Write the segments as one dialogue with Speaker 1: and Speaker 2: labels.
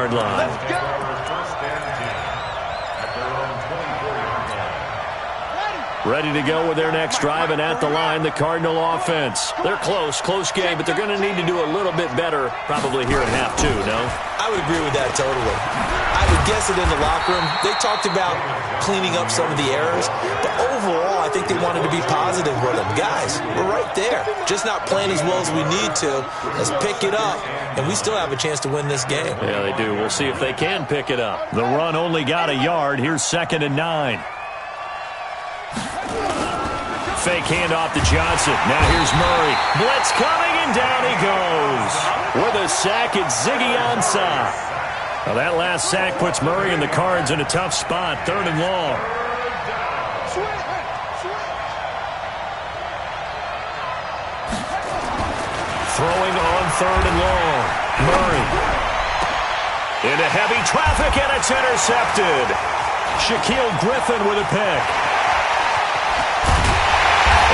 Speaker 1: 24-yard line. Ready to go with their next drive, and at the line, the Cardinal offense. They're close game, but they're going to need to do a little bit better probably here at half two, no?
Speaker 2: I would agree with that totally. I would guess it in the locker room. They talked about cleaning up some of the errors, but overall, I think they wanted to be positive with them. Guys, we're right there. Just not playing as well as we need to. Let's pick it up, and we still have a chance to win this game.
Speaker 1: Yeah, they do. We'll see if they can pick it up. The run only got a yard. Here's 2nd and 9. Fake handoff to Johnson. Now here's Murray. Blitz coming, and down he goes. With a sack, it's Ziggy Ansah. Now that last sack puts Murray and the Cards in a tough spot. 3rd and long. Throwing on 3rd and long. Murray. Into heavy traffic, and it's intercepted. Shaquille Griffin with a pick.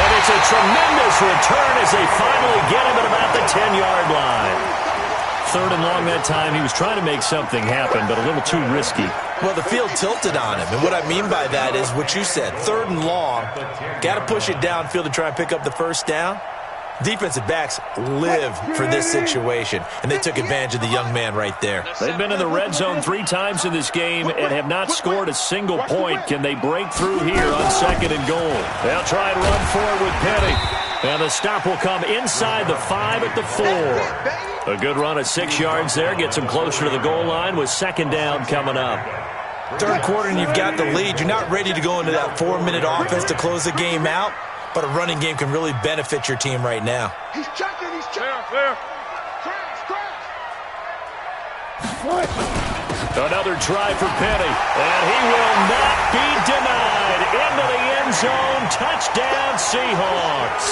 Speaker 1: And it's a tremendous return as they finally get him at about the 10-yard line. 3rd and long that time. He was trying to make something happen, but a little too risky.
Speaker 2: Well, the field tilted on him, and what I mean by that is what you said. 3rd and long, got to push it downfield to try and pick up the first down. Defensive backs live for this situation, and they took advantage of the young man right there.
Speaker 1: They've been in the red zone 3 times in this game and have not scored a single point. Can they break through here on 2nd and goal? They'll try and run forward with Penny. And the stop will come inside the 5 at the 4. A good run at 6 yards there. Gets them closer to the goal line with 2nd down coming up.
Speaker 2: 3rd quarter and you've got the lead. You're not ready to go into that 4-minute offense to close the game out. But a running game can really benefit your team right now.
Speaker 3: He's checking. Clear.
Speaker 1: Another try for Penny. And he will not be denied. Into the end zone. Touchdown, Seahawks.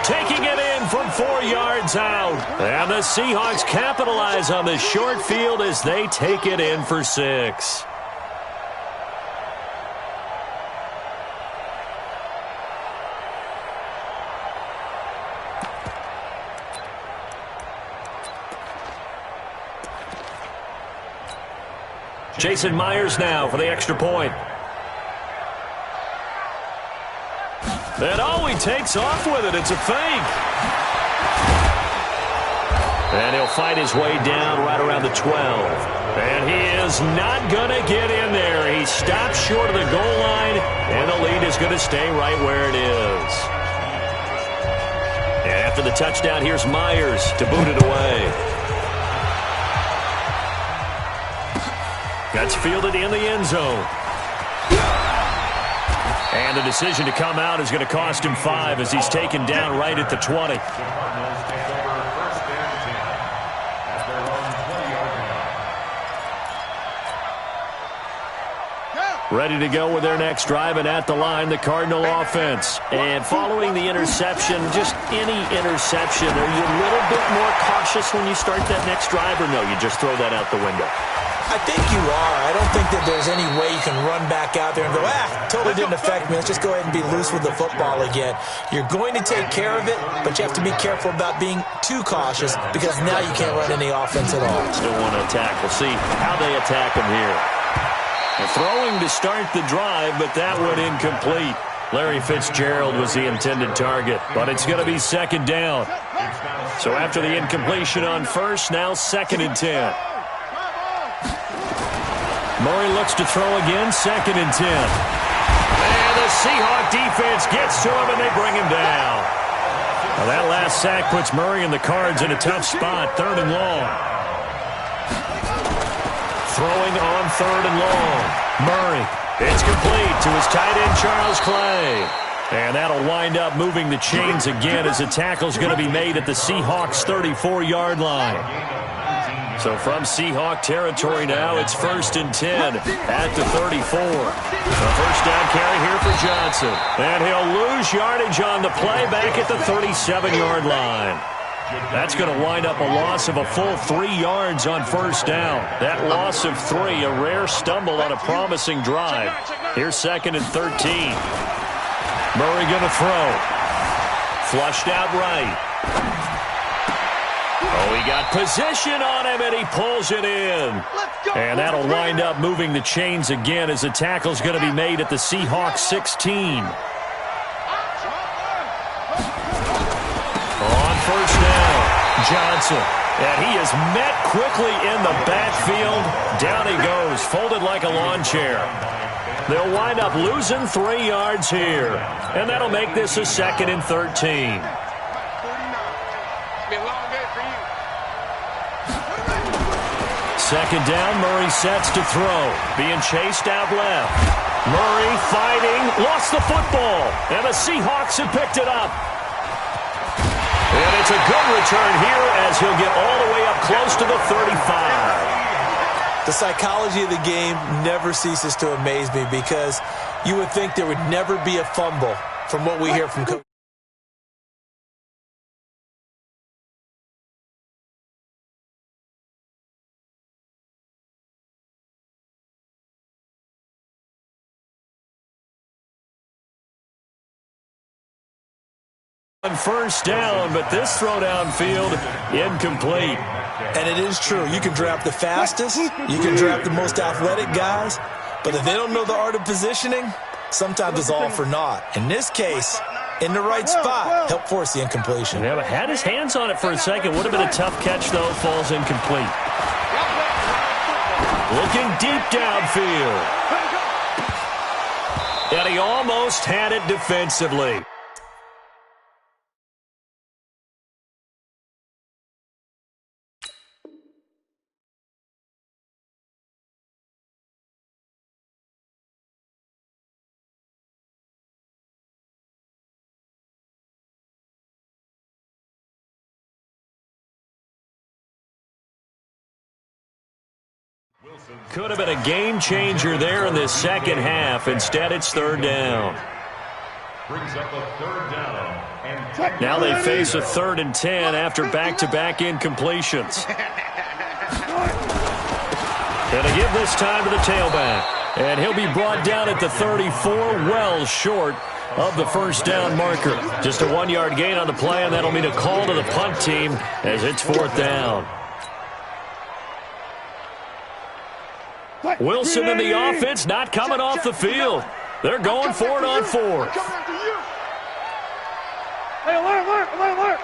Speaker 1: Taking it in from 4 yards out. And the Seahawks capitalize on the short field as they take it in for 6. Jason Myers now for the extra point. And he takes off with it. It's a fake. And he'll fight his way down right around the 12. And he is not going to get in there. He stops short of the goal line, and the lead is going to stay right where it is. And after the touchdown, here's Myers to boot it away. That's fielded in the end zone. And the decision to come out is going to cost him 5 as he's taken down right at the 20. Ready to go with their next drive, and at the line, the Cardinal offense. And following the interception, just any interception, are you a little bit more cautious when you start that next drive, or no, you just throw that out the window?
Speaker 2: I think you are. I don't think that there's any way you can run back out there and go, totally didn't affect me. Let's just go ahead and be loose with the football again. You're going to take care of it, but you have to be careful about being too cautious because now you can't run any offense at all.
Speaker 1: Still want to attack. We'll see how they attack him here. Throwing to start the drive, but that one incomplete. Larry Fitzgerald was the intended target, but it's going to be 2nd down. So after the incompletion on 1st, now 2nd and 10. Murray looks to throw again, 2nd and 10. And the Seahawk defense gets to him, and they bring him down. Well, that last sack puts Murray and the Cards in a tough spot, 3rd and long. Throwing on 3rd and long. Murray. It's complete to his tight end, Charles Clay. And that'll wind up moving the chains again as the tackle's going to be made at the Seahawks' 34-yard line. So from Seahawk territory now, it's 1st and 10 at the 34. A first down carry here for Johnson. And he'll lose yardage on the play back at the 37-yard line. That's going to wind up a loss of a full 3 yards on 1st down. That loss of 3, a rare stumble on a promising drive. Here's 2nd and 13. Murray going to throw. Flushed out right. Oh, he got position on him, and he pulls it in. And that'll wind up moving the chains again as the tackle's going to be made at the Seahawks 16. On first down, Johnson. And he is met quickly in the backfield. Down he goes, folded like a lawn chair. They'll wind up losing 3 yards here. And that'll make this a 2nd and 13. Second down, Murray sets to throw. Being chased out left. Murray fighting, lost the football. And the Seahawks have picked it up. And it's a good return here as he'll get all the way up close to the 35.
Speaker 2: The psychology of the game never ceases to amaze me because you would think there would never be a fumble from what we hear from coaches.
Speaker 1: On first down, but this throw downfield incomplete.
Speaker 2: And it is true. You can draft the fastest, you can draft the most athletic guys, but if they don't know the art of positioning, sometimes it's all for naught. In this case, in the right spot, help force the incompletion.
Speaker 1: Yeah, but had his hands on it for a second. Would have been a tough catch, though. Falls incomplete. Looking deep downfield. And he almost had it defensively. Could have been a game changer there in this second half. Instead, it's third down.
Speaker 4: Brings up a third down.
Speaker 1: Now they face a 3rd and 10 after back-to-back incompletions. And a give this time to the tailback. And he'll be brought down at the 34, well short of the first down marker. Just a 1-yard gain on the play, and that'll mean a call to the punt team as it's 4th down. Wilson and the offense not coming off the field. They're going for it on 4th.
Speaker 3: Hey, alert.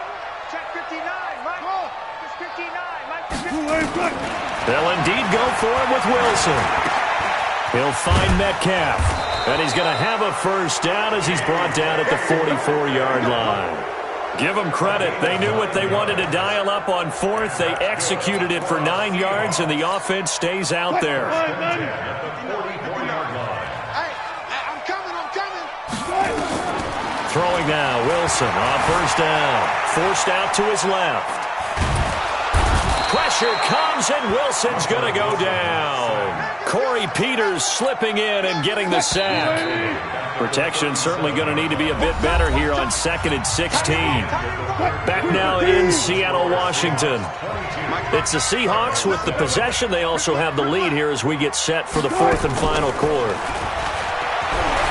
Speaker 3: Check 59, Mike. It's 59, Mike.
Speaker 1: They'll indeed go for it with Wilson. He'll find Metcalf. And he's going to have a first down as he's brought down at the 44-yard line. Give them credit. They knew what they wanted to dial up on 4th. They executed it for 9 yards, and the offense stays out there.
Speaker 3: I'm coming.
Speaker 1: Throwing now, Wilson on first down. Forced out to his left. Pressure comes, and Wilson's going to go down. Corey Peters slipping in and getting the sack. Protection certainly going to need to be a bit better here on 2nd and 16. Back now in Seattle, Washington. It's the Seahawks with the possession. They also have the lead here as we get set for the 4th and final quarter.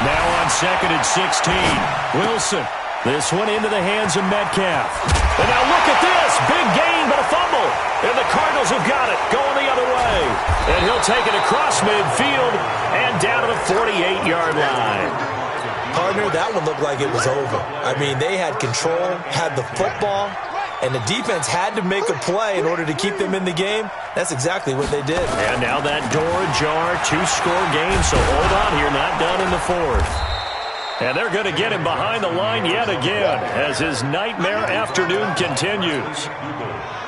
Speaker 1: Now on 2nd and 16. Wilson. This one into the hands of Metcalf. And now look at this. Big gain, but a fumble. And the Cardinals have got it. Going the other way. And he'll take it across midfield and down to the 48-yard line.
Speaker 2: Partner, that one looked like it was over. I mean, they had control, had the football, and the defense had to make a play in order to keep them in the game. That's exactly what they did.
Speaker 1: And now that door ajar, 2-score game, so hold on here, not done in the 4th. And they're going to get him behind the line yet again as his nightmare afternoon continues.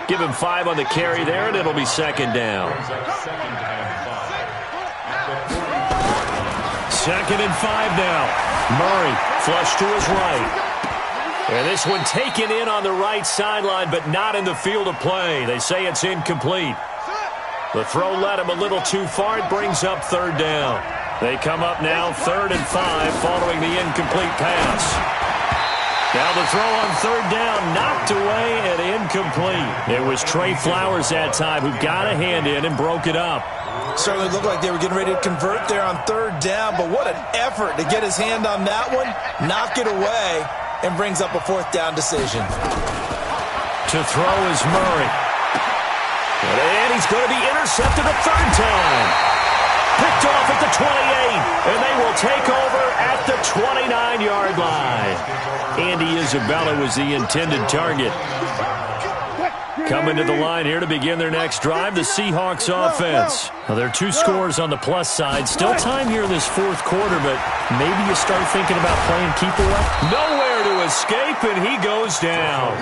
Speaker 1: Give him 5 on the carry there, and it'll be 2nd down. 2nd and 5 now. Murray flush to his right. And this one taken in on the right sideline, but not in the field of play. They say it's incomplete. The throw led him a little too far. It brings up 3rd down. They come up now 3rd and 5 following the incomplete pass. Now the throw on 3rd down, knocked away and incomplete. It was Trey Flowers that time who got a hand in and broke it up.
Speaker 2: Certainly looked like they were getting ready to convert there on 3rd down, but what an effort to get his hand on that one, knock it away, and brings up a 4th down decision.
Speaker 1: To To throw is Murray. And he's going to be intercepted a third time. Picked off at the 28, and they will take over at the 29-yard line. Andy Isabella was the intended target. Coming to the line here to begin their next drive, the Seahawks offense. Well, there are 2 scores on the plus side. Still time here in this fourth quarter, but maybe you start thinking about playing keep away. Nowhere to escape, and he goes down.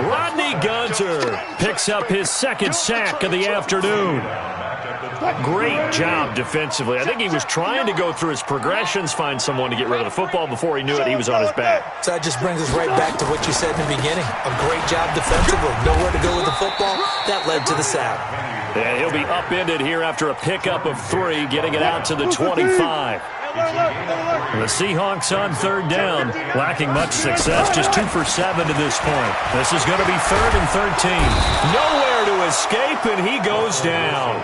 Speaker 1: Rodney Gunter picks up his second sack of the afternoon. Great job defensively. I think he was trying to go through his progressions, find someone to get rid of the football. Before he knew it, he was on his back.
Speaker 2: So that just brings us right back to what you said in the beginning. A great job defensively. Nowhere to go with the football. That led to the sack.
Speaker 1: And he'll be upended here after a pickup of 3, getting it out to the 25. The Seahawks on third down, lacking much success, just 2 for 7 to this point. This is going to be 3rd and 13. Nowhere to escape, and he goes down.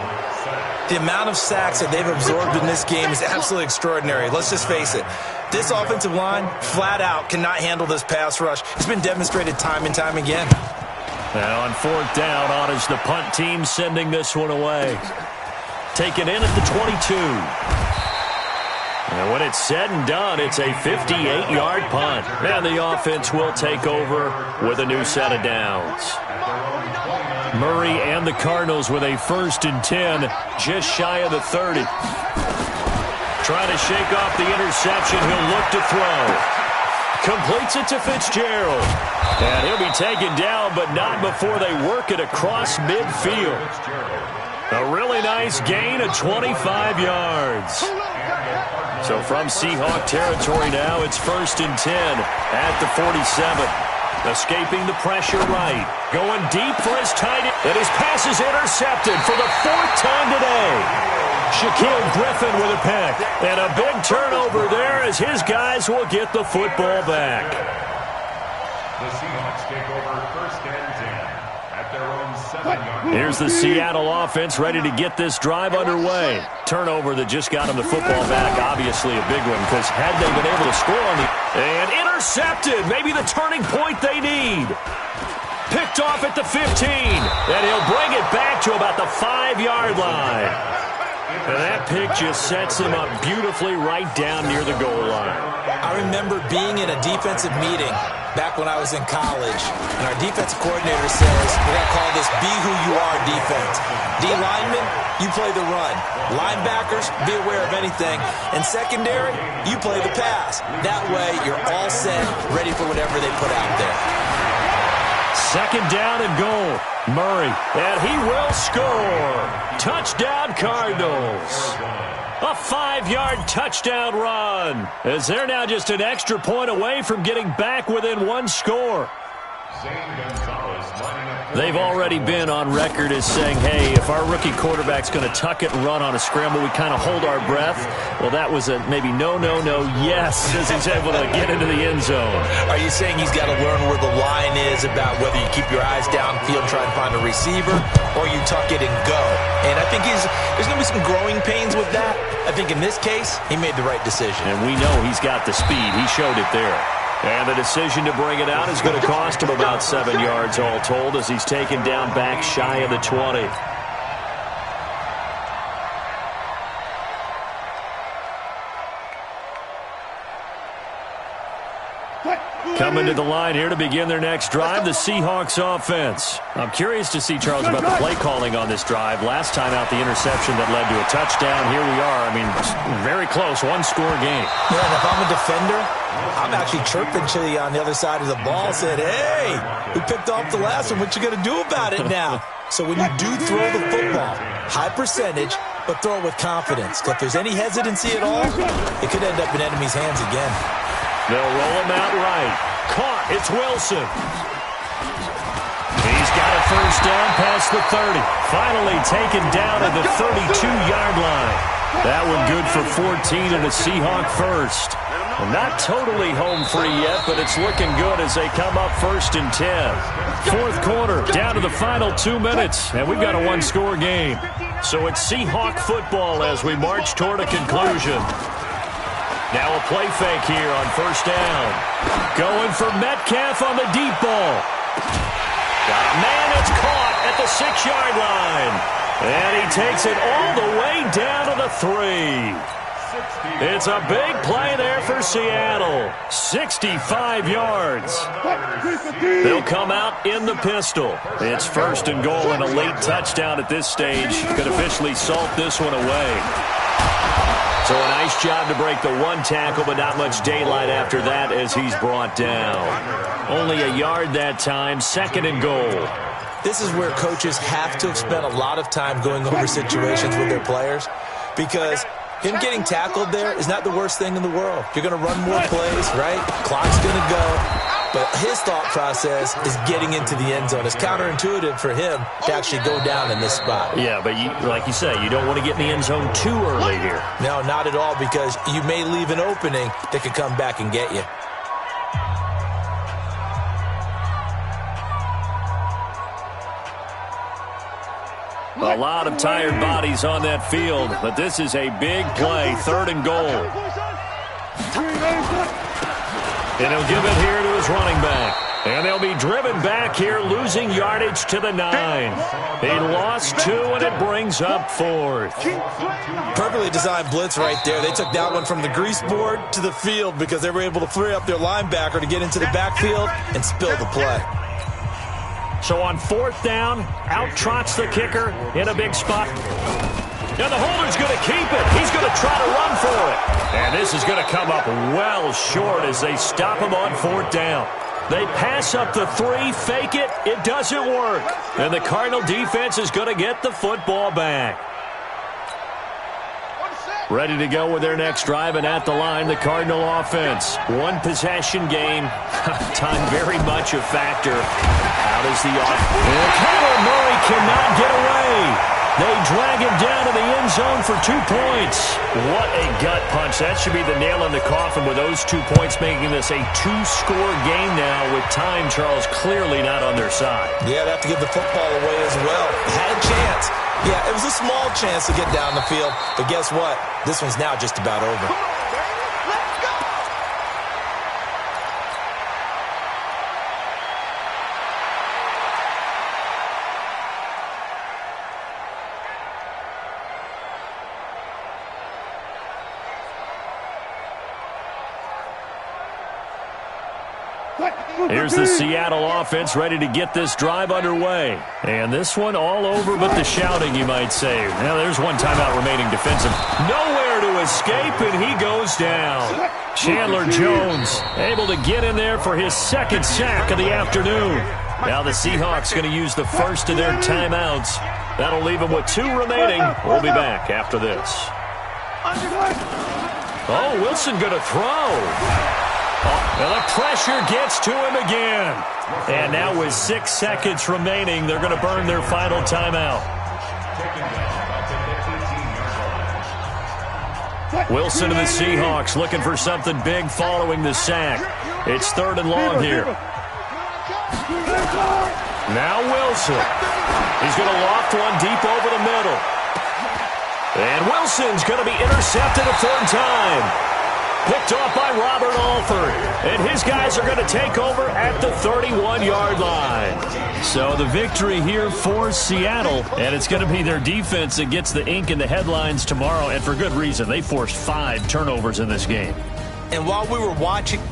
Speaker 2: The amount of sacks that they've absorbed in this game is absolutely extraordinary. Let's just face it. This offensive line, flat out, cannot handle this pass rush. It's been demonstrated time and time again.
Speaker 1: And on 4th down, on is the punt team sending this one away. Taken in at the 22. And when it's said and done, it's a 58-yard punt. And the offense will take over with a new set of downs. Murray and the Cardinals with a 1st and 10, just shy of the 30. Trying to shake off the interception. He'll look to throw. Completes it to Fitzgerald. And he'll be taken down, but not before they work it across midfield. A really nice gain of 25 yards. So from Seahawk territory now, it's 1st and 10 at the 47. Escaping the pressure right. Going deep for his tight end. And his pass is intercepted for the 4th time today. Shaquille Griffin with a pick. And a big turnover there as his guys will get the football back.
Speaker 4: The Seahawks take over 1st and 10 at their own 7-yard.
Speaker 1: Here's the Seattle offense ready to get this drive underway. Turnover that just got him the football back. Obviously a big one, because had they been able to score on the... And intercepted. Maybe the turning point they need. Picked off at the 15. And he'll bring it back to about the 5-yard line. And that pick just sets him up beautifully right down near the goal line.
Speaker 2: I remember being in a defensive meeting back when I was in college, and our defensive coordinator says, we're going to call this be who you are defense. D linemen, you play the run. Linebackers, be aware of anything. And secondary, you play the pass. That way, you're all set, ready for whatever they put out there.
Speaker 1: 2nd down and goal. Murray, and he will score. Touchdown, Cardinals. A 5-yard touchdown run, as they're now just an extra point away from getting back within 1 score. They've already been on record as saying, hey, if our rookie quarterback's going to tuck it and run on a scramble, we kind of hold our breath. Well, that was a maybe no, yes, as he's able to get into the end zone.
Speaker 2: Are you saying he's got to learn where the line is about whether you keep your eyes downfield and try to find a receiver, or you tuck it and go? And I think there's going to be some growing pains with that. I think in this case, he made the right decision.
Speaker 1: And we know he's got the speed. He showed it there. And the decision to bring it out is going to cost him about 7 yards all told, as he's taken down back shy of the 20. Coming to the line here to begin their next drive, the Seahawks offense. I'm curious to see, Charles, about the play calling on this drive. Last time out, the interception that led to a touchdown. Here we are. I mean, very close, 1-score game.
Speaker 2: Yeah, and if I'm a defender, I'm actually chirping to you on the other side of the ball, said, hey, we picked off the last one. What you going to do about it now? So when you do throw the football, high percentage, but throw it with confidence. Because if there's any hesitancy at all, it could end up in enemy's hands again.
Speaker 1: They'll roll him out right. Caught. It's Wilson. He's got a 1st down past the 30. Finally taken down at the 32-yard line. That one good for 14 and a Seahawk 1st. Well, not totally home free yet, but it's looking good as they come up 1st and 10. 4th quarter, down to the final 2 minutes, and we've got a 1-score game. So it's Seahawk football as we march toward a conclusion. Now a play fake here on 1st down. Going for Metcalf on the deep ball. Got a man that's caught at the 6-yard line. And he takes it all the way down to the 3. It's a big play there for Seattle. 65 yards. They'll come out in the pistol. It's 1st and goal, and a late touchdown at this stage could officially salt this one away. So a nice job to break the 1 tackle, but not much daylight after that as he's brought down. Only a yard that time, 2nd and goal.
Speaker 2: This is where coaches have to have spent a lot of time going over situations with their players, because him getting tackled there is not the worst thing in the world. You're going to run more plays, right? Clock's going to go. But his thought process is getting into the end zone. It's counterintuitive for him to actually go down in this spot.
Speaker 1: Yeah, but like you say, you don't want to get in the end zone too early here.
Speaker 2: No, not at all, because you may leave an opening that could come back and get you.
Speaker 1: A lot of tired bodies on that field, but this is a big play, 3rd and goal. And he'll give it here to his running back. And they'll be driven back here, losing yardage to the 9. He lost 2, and it brings up 4th.
Speaker 2: Perfectly designed blitz right there. They took that one from the grease board to the field because they were able to free up their linebacker to get into the backfield and spill the play.
Speaker 1: So on 4th down, out trots the kicker in a big spot. And the holder's going to keep it. He's going to try to run for it. And this is going to come up well short as they stop him on 4th down. They pass up the 3, fake it. It doesn't work. And the Cardinal defense is going to get the football back. Ready to go with their next drive, and at the line, the Cardinal offense. 1 possession game. Time very much a factor. Out is the offense. And Kyler Murray cannot get away. They drag him down to the end zone for 2 points. What a gut punch. That should be the nail in the coffin with those 2 points, making this a 2-score game now with time, Charles, clearly not on their side.
Speaker 2: Yeah, they have to give the football away as well. Had a chance. Yeah, it was a small chance to get down the field, but guess what? This one's now just about over.
Speaker 1: Here's the Seattle offense ready to get this drive underway. And this one all over but the shouting, you might say. Now there's 1 timeout remaining defensive. Nowhere to escape, and he goes down. Chandler Jones able to get in there for his 2nd sack of the afternoon. Now the Seahawks going to use the first of their timeouts. That'll leave them with 2 remaining. We'll be back after this. Oh, Wilson going to throw. And the pressure gets to him again. And now with 6 seconds remaining, they're going to burn their final timeout. Wilson and the Seahawks looking for something big following the sack. It's 3rd and long here. Now Wilson. He's going to loft one deep over the middle. And Wilson's going to be intercepted a 3rd time. Picked off by Robert Alford. And his guys are going to take over at the 31-yard line. So the victory here for Seattle. And it's going to be their defense that gets the ink in the headlines tomorrow. And for good reason. They forced 5 turnovers in this game.
Speaker 2: And while we were watching...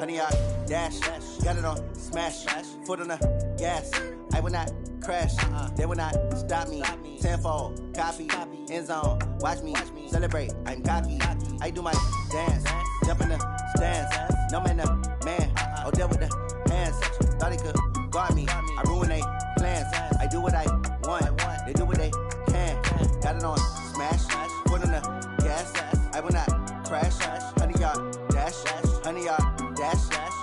Speaker 5: honey yard, dash, got it on, smash, foot on the gas. I will not crash, they will not stop me. Tenfold, copy, end zone, watch me celebrate. I'm cocky, I do my dance, jump in the stands. No man, oh, deal with the hands. Thought he could guard me, I ruin they plans. I do what I want, they do what they can. Got it on, smash, foot on the gas. I will not crash, honey yard, dash, honey yard, dash,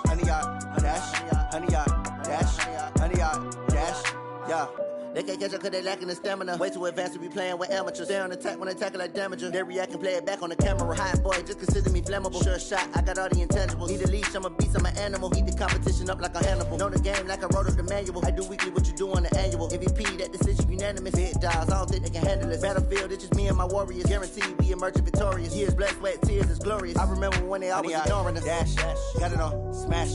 Speaker 5: honey yard, dash, honey yard, dash, honey yard, dash, yeah. They can't catch up cause they lacking the stamina. Way too advanced to be playing with amateurs. Stay on attack when they tackle like damager. They react and play it back on the camera. Hot boy, just consider me flammable. Sure shot, I got all the intangibles. Need a leash, I'm a beast, I'm an animal. Heat the competition up like a Hannibal. Know the game like I wrote up the manual. I do weekly what you do on the annual. MVP, that decision unanimous. Big dogs, I don't think they can handle it. Battlefield, it's just me and my warriors. Guaranteed we emerging victorious. Years, blood, sweat, tears, it's glorious. I remember when they always ignoring us. Dash, got it on, smash,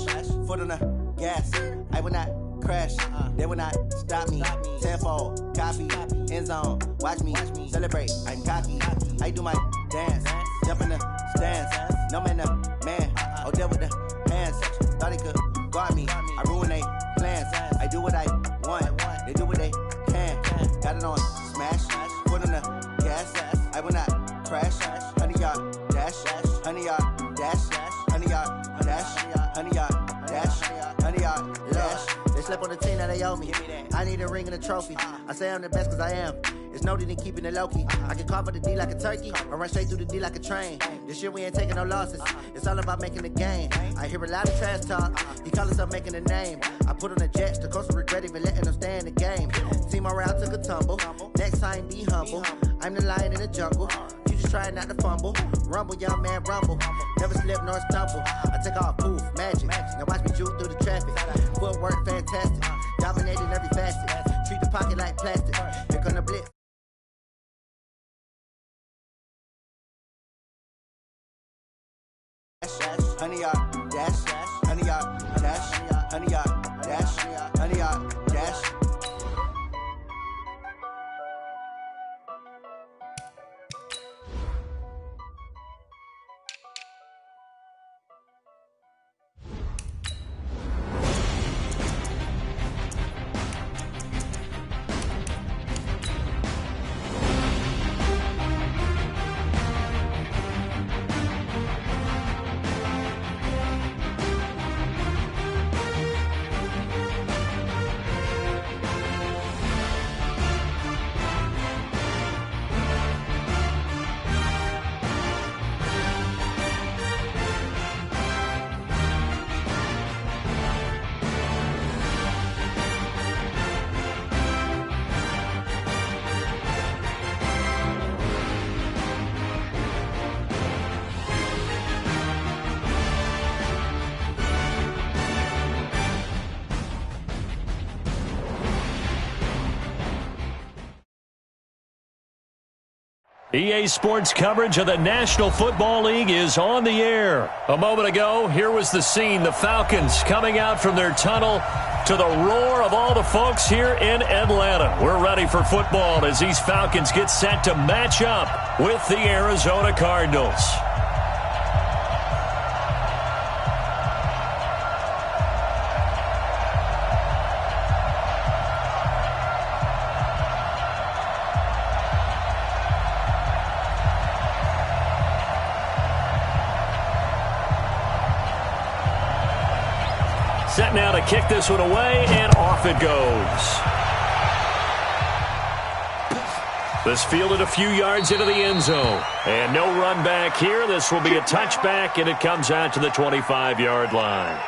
Speaker 5: foot on the gas. I will not crash, they will not stop me. Tenfold, copy, end zone, watch me celebrate. I'm cocky, I do my dance, jump in the stands. No man, oh, deal with the hands. Thought he could guard me, I ruin they plans. I do what I want, they do what they can. Got it on, smash, foot on the gas. I will not crash, honey yard, dash, honey yard, dash, honey yard, dash, honey yard, dash, honey yard, dash. They slept on the team that they owe me. I need a ring and a trophy. I say I'm the best cause I am. It's no need in keeping it low-key. I can carve up the D like a turkey or run straight through the D like a train. This year we ain't taking no losses. It's all about making the game. I hear a lot of trash talk. He call himself making a name. I put on the jets. The coach will regret even letting them stay in the game. Team morale took a tumble. Next time be humble. I'm the lion in the jungle. You just trying not to fumble. Rumble, young man, rumble. Never slip nor stumble. I take off, poof, magic. Now watch me juke through the traffic. Footwork fantastic. Dominating every facet. Treat the pocket like plastic. Here come the blitz. Honey yard, dash, honey yard, dash, honey yard, dash, honey yard, dash.
Speaker 1: EA Sports coverage of the National Football League is on the air. A moment ago, here was the scene. The Falcons coming out from their tunnel to the roar of all the folks here in Atlanta. We're ready for football as these Falcons get set to match up with the Arizona Cardinals. Set now to kick this one away, and off it goes. This fielded a few yards into the end zone. And no run back here. This will be a touchback, and it comes out to the 25-yard line.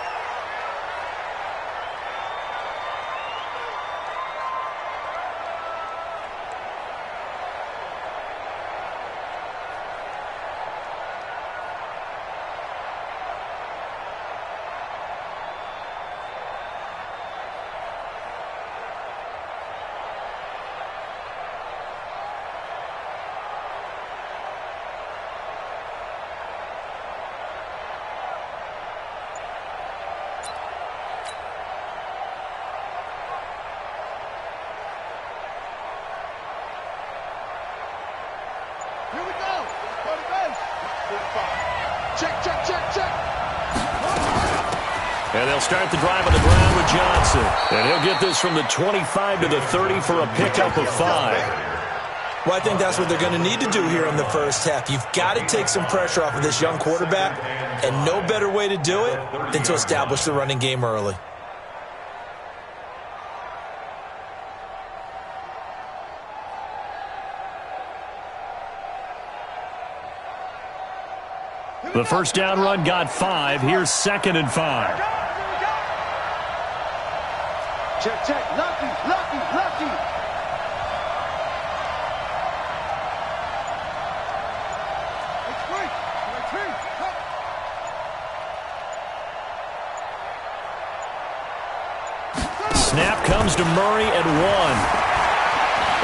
Speaker 3: Here we go. Third base. 45. Check, check, check, check.
Speaker 1: And they'll start the drive on the ground with Johnson. And he'll get this from the 25 to the 30 for a pickup of 5.
Speaker 2: Well, I think that's what they're going to need to do here in the first half. You've got to take some pressure off of this young quarterback, and no better way to do it than to establish the running game early.
Speaker 1: The first down run got 5. Here's 2nd and 5.
Speaker 3: Check. Lucky.
Speaker 1: Snap comes to Murray at 1.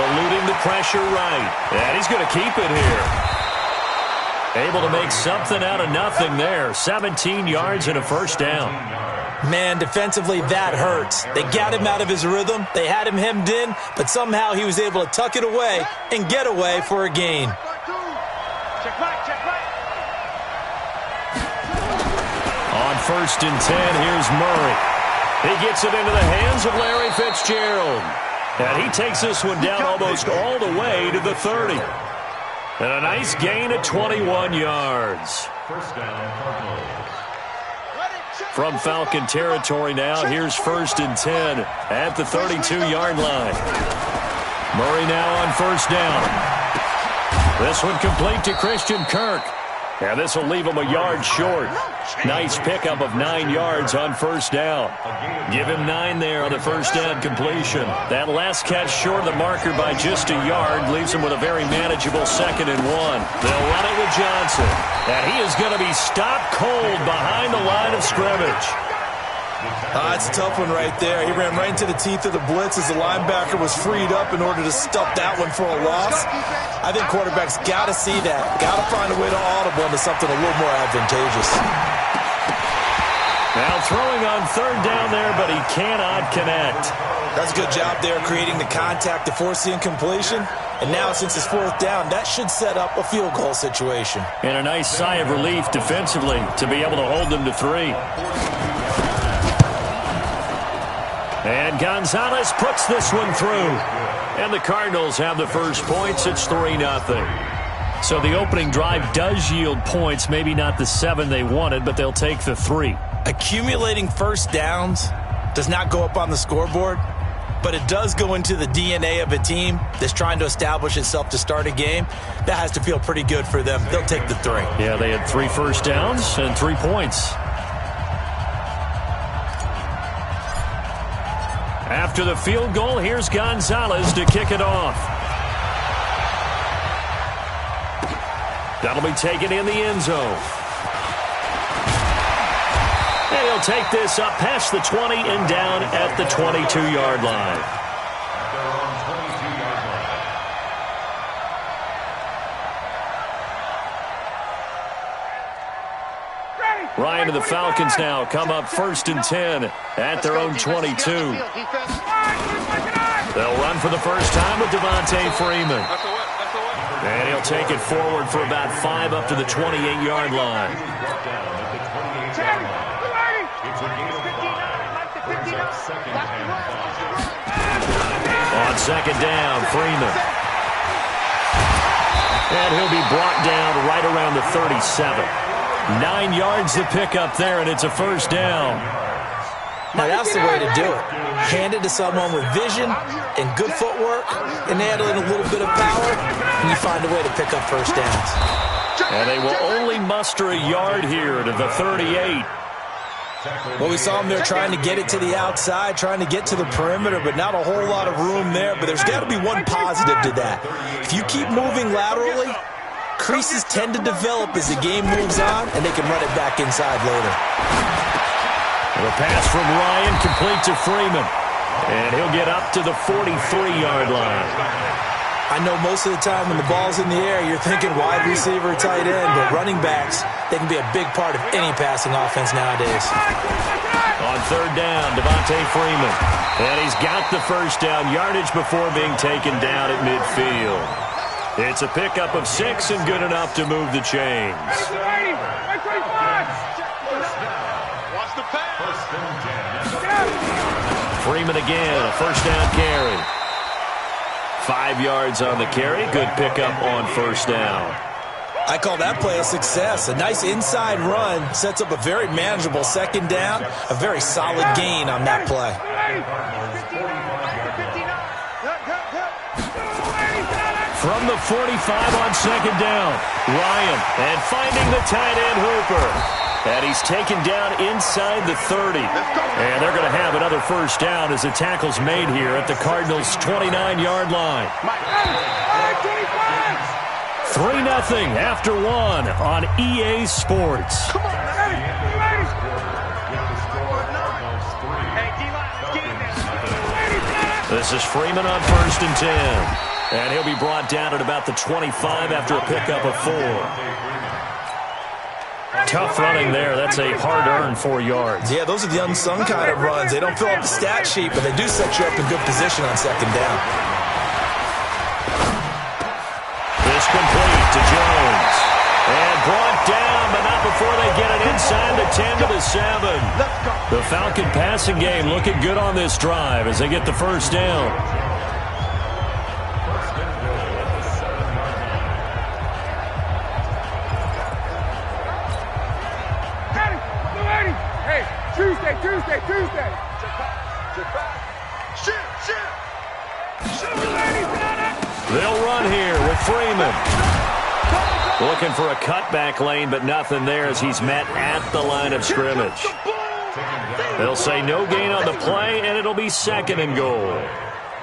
Speaker 1: Eluding the pressure right. And he's going to keep it here. Able to make something out of nothing there. 17 yards and a first down.
Speaker 2: Man, defensively, that hurts. They got him out of his rhythm. They had him hemmed in, but somehow he was able to tuck it away and get away for a gain.
Speaker 3: Check right.
Speaker 1: On 1st and 10, here's Murray. He gets it into the hands of Larry Fitzgerald. And he takes this one down almost all the way to the 30. And a nice gain of 21 yards.
Speaker 4: First down, Cardinals.
Speaker 1: From Falcon territory now, here's 1st and 10 at the 32-yard line. Murray now on 1st down. This one complete to Christian Kirk. And this will leave him a yard short. Nice pickup of 9 yards on 1st down. Give him 9 there on the 1st down completion. That last catch short of the marker by just a yard leaves him with a very manageable 2nd and 1. They'll run it with Johnson. And he is going to be stopped cold behind the line of scrimmage.
Speaker 2: It's a tough one right there. He ran right into the teeth of the blitz as the linebacker was freed up in order to stop that one for a loss. I think quarterbacks got to see that. Got to find a way to audible into something a little more advantageous.
Speaker 1: Now throwing on 3rd down there, but he cannot connect.
Speaker 2: That's a good job there creating the contact to force the incompletion. And now since it's 4th down, that should set up a field goal situation.
Speaker 1: And a nice sigh of relief defensively to be able to hold them to 3. And Gonzalez puts this one through. And the Cardinals have the first points. It's 3-0. So the opening drive does yield points. Maybe not the 7 they wanted, but they'll take the 3.
Speaker 2: Accumulating first downs does not go up on the scoreboard, but it does go into the DNA of a team that's trying to establish itself to start a game. That has to feel pretty good for them. They'll take the 3.
Speaker 1: Yeah, they had 3 first downs and 3 points. After the field goal, here's Gonzalez to kick it off. That'll be taken in the end zone. And he'll take this up past the 20 and down at the 22-yard line. Ryan and the Falcons now come up 1st and 10 at their own 22. They'll run for the first time with Devontae Freeman. And he'll take it forward for about 5 up to the 28-yard line. On 2nd down, Freeman. And he'll be brought down right around the 37. 9 yards to pick up there, and it's a first down.
Speaker 2: Now that's the way to do it. Hand it to someone with vision and good footwork, and add in a little bit of power, and you find a way to pick up first downs.
Speaker 1: And they will only muster a yard here to the 38.
Speaker 2: Well, we saw them there trying to get it to the outside, trying to get to the perimeter, but not a whole lot of room there. But there's got to be one positive to that. If you keep moving laterally, creases tend to develop as the game moves on, and they can run it back inside later.
Speaker 1: The pass from Ryan complete to Freeman. And he'll get up to the 43-yard line.
Speaker 2: I know most of the time when the ball's in the air, you're thinking wide receiver, tight end, but running backs, they can be a big part of any passing offense nowadays.
Speaker 1: On 3rd down, Devontae Freeman. And he's got the first down yardage before being taken down at midfield. It's a pickup of 6 and good enough to move the chains.
Speaker 3: Watch the
Speaker 4: First and 10.
Speaker 1: Freeman again, a first down carry. 5 yards on the carry. Good pickup on first down.
Speaker 2: I call that play a success. A nice inside run sets up a very manageable second down. A very solid gain on that play.
Speaker 1: From the 45 on second down, Ryan, and finding the tight end Hooper. And he's taken down inside the 30. And they're going to have another first down as the tackle's made here at the Cardinals' 29-yard line. 3-0 after one on EA Sports. This is Freeman on first and 10. And he'll be brought down at about the 25 after a pickup of 4. Tough running there. That's a hard-earned 4 yards.
Speaker 2: Yeah, those are the unsung kind of runs. They don't fill up the stat sheet, but they do set you up in good position on second down.
Speaker 1: This complete to Jones. And brought down, but not before they get it inside the 10 to the 7. The Falcon passing game looking good on this drive as they get the first down.
Speaker 3: Tuesday.
Speaker 1: They'll run here with Freeman. Looking for a cutback lane, but nothing there as he's met at the line of scrimmage. They'll say no gain on the play, and it'll be second and goal.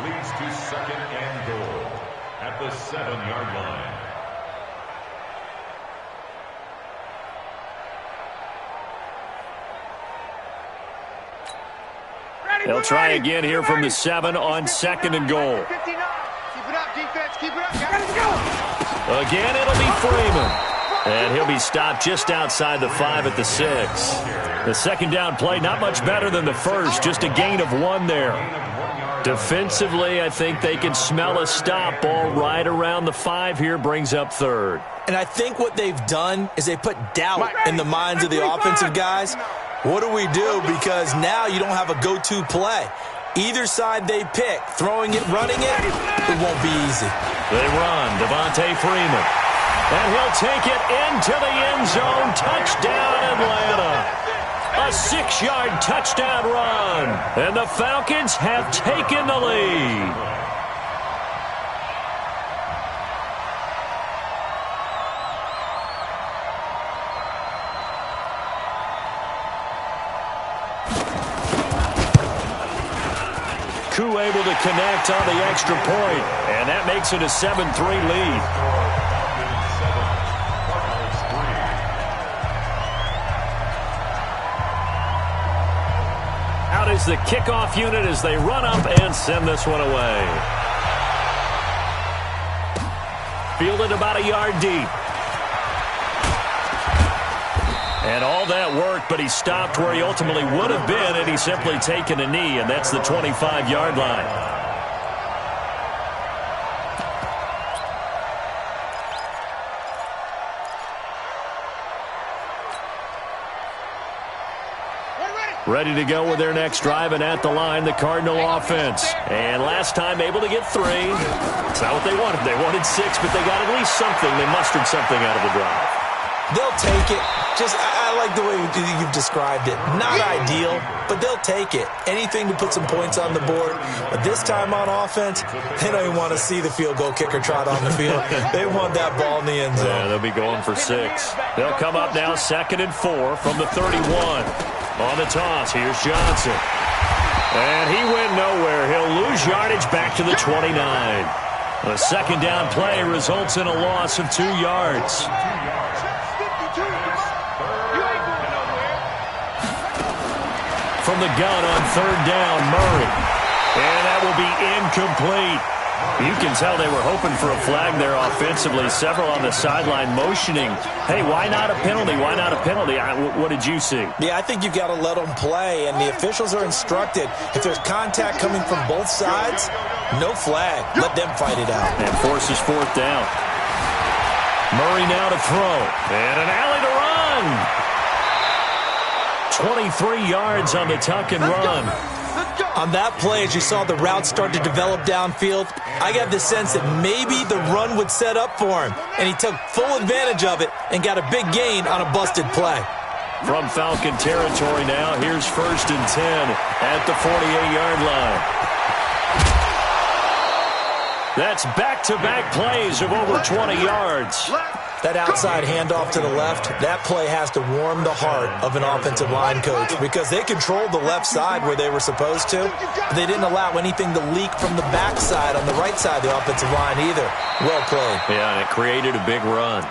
Speaker 4: Leads to second and goal at the 7-yard line.
Speaker 1: They'll try again here from the 7 on second and goal. Again, it'll be Freeman. And he'll be stopped just outside the 5 at the 6. The second down play, not much better than the first, just a gain of 1 there. Defensively, I think they can smell a stop. Ball right around the 5 here, brings up third.
Speaker 2: And I think what they've done is they put doubt in the minds of the offensive guys. What do we do? Because now you don't have a go-to play. Either side they pick, throwing it, running it, it won't be easy.
Speaker 1: They run, Devontae Freeman. And he'll take it into the end zone. Touchdown, Atlanta. A 6-yard touchdown run. And the Falcons have taken the lead. Able to connect on the extra point, and that makes it a 7-3 lead. Out is the kickoff unit as they run up and send this one away. Fielded about a yard deep. And all that worked, but he stopped where he ultimately would have been, and he's simply taken a knee, and that's the 25-yard line. Ready to go with their next drive, and at the line, the Cardinal offense. And last time able to get 3. It's not what they wanted. They wanted 6, but they got at least something. They mustered something out of the drive.
Speaker 2: They'll take it. I like the way you've described it. Not ideal, but they'll take it. Anything to put some points on the board. But this time on offense, they don't even want to see the field goal kicker trot on the field. They want that ball in the end zone.
Speaker 1: Yeah, they'll be going for 6. They'll come up now 2nd and 4 from the 31. On the toss, here's Johnson. And he went nowhere. He'll lose yardage back to the 29. A second down play results in a loss of 2 yards. From the gun on 3rd down, Murray. And that will be incomplete. You can tell they were hoping for a flag there offensively. Several on the sideline motioning, hey, why not a penalty? Why not a penalty? What did you see?
Speaker 2: Yeah, I think you've got to let them play, and the officials are instructed. If there's contact coming from both sides, no flag. Let them fight it out.
Speaker 1: And forces 4th down. Murray now to throw. And an alley to run. 23 yards on the tuck and run.
Speaker 2: On that play, as you saw the route start to develop downfield, I got the sense that maybe the run would set up for him, and he took full advantage of it and got a big gain on a busted play.
Speaker 1: From Falcon territory now, here's 1st and 10 at the 48-yard line. That's back-to-back plays of over 20 yards.
Speaker 2: That outside handoff to the left, that play has to warm the heart of an offensive line coach because they controlled the left side where they were supposed to. But they didn't allow anything to leak from the backside on the right side of the offensive line either. Well played.
Speaker 1: Yeah, and it created a big run.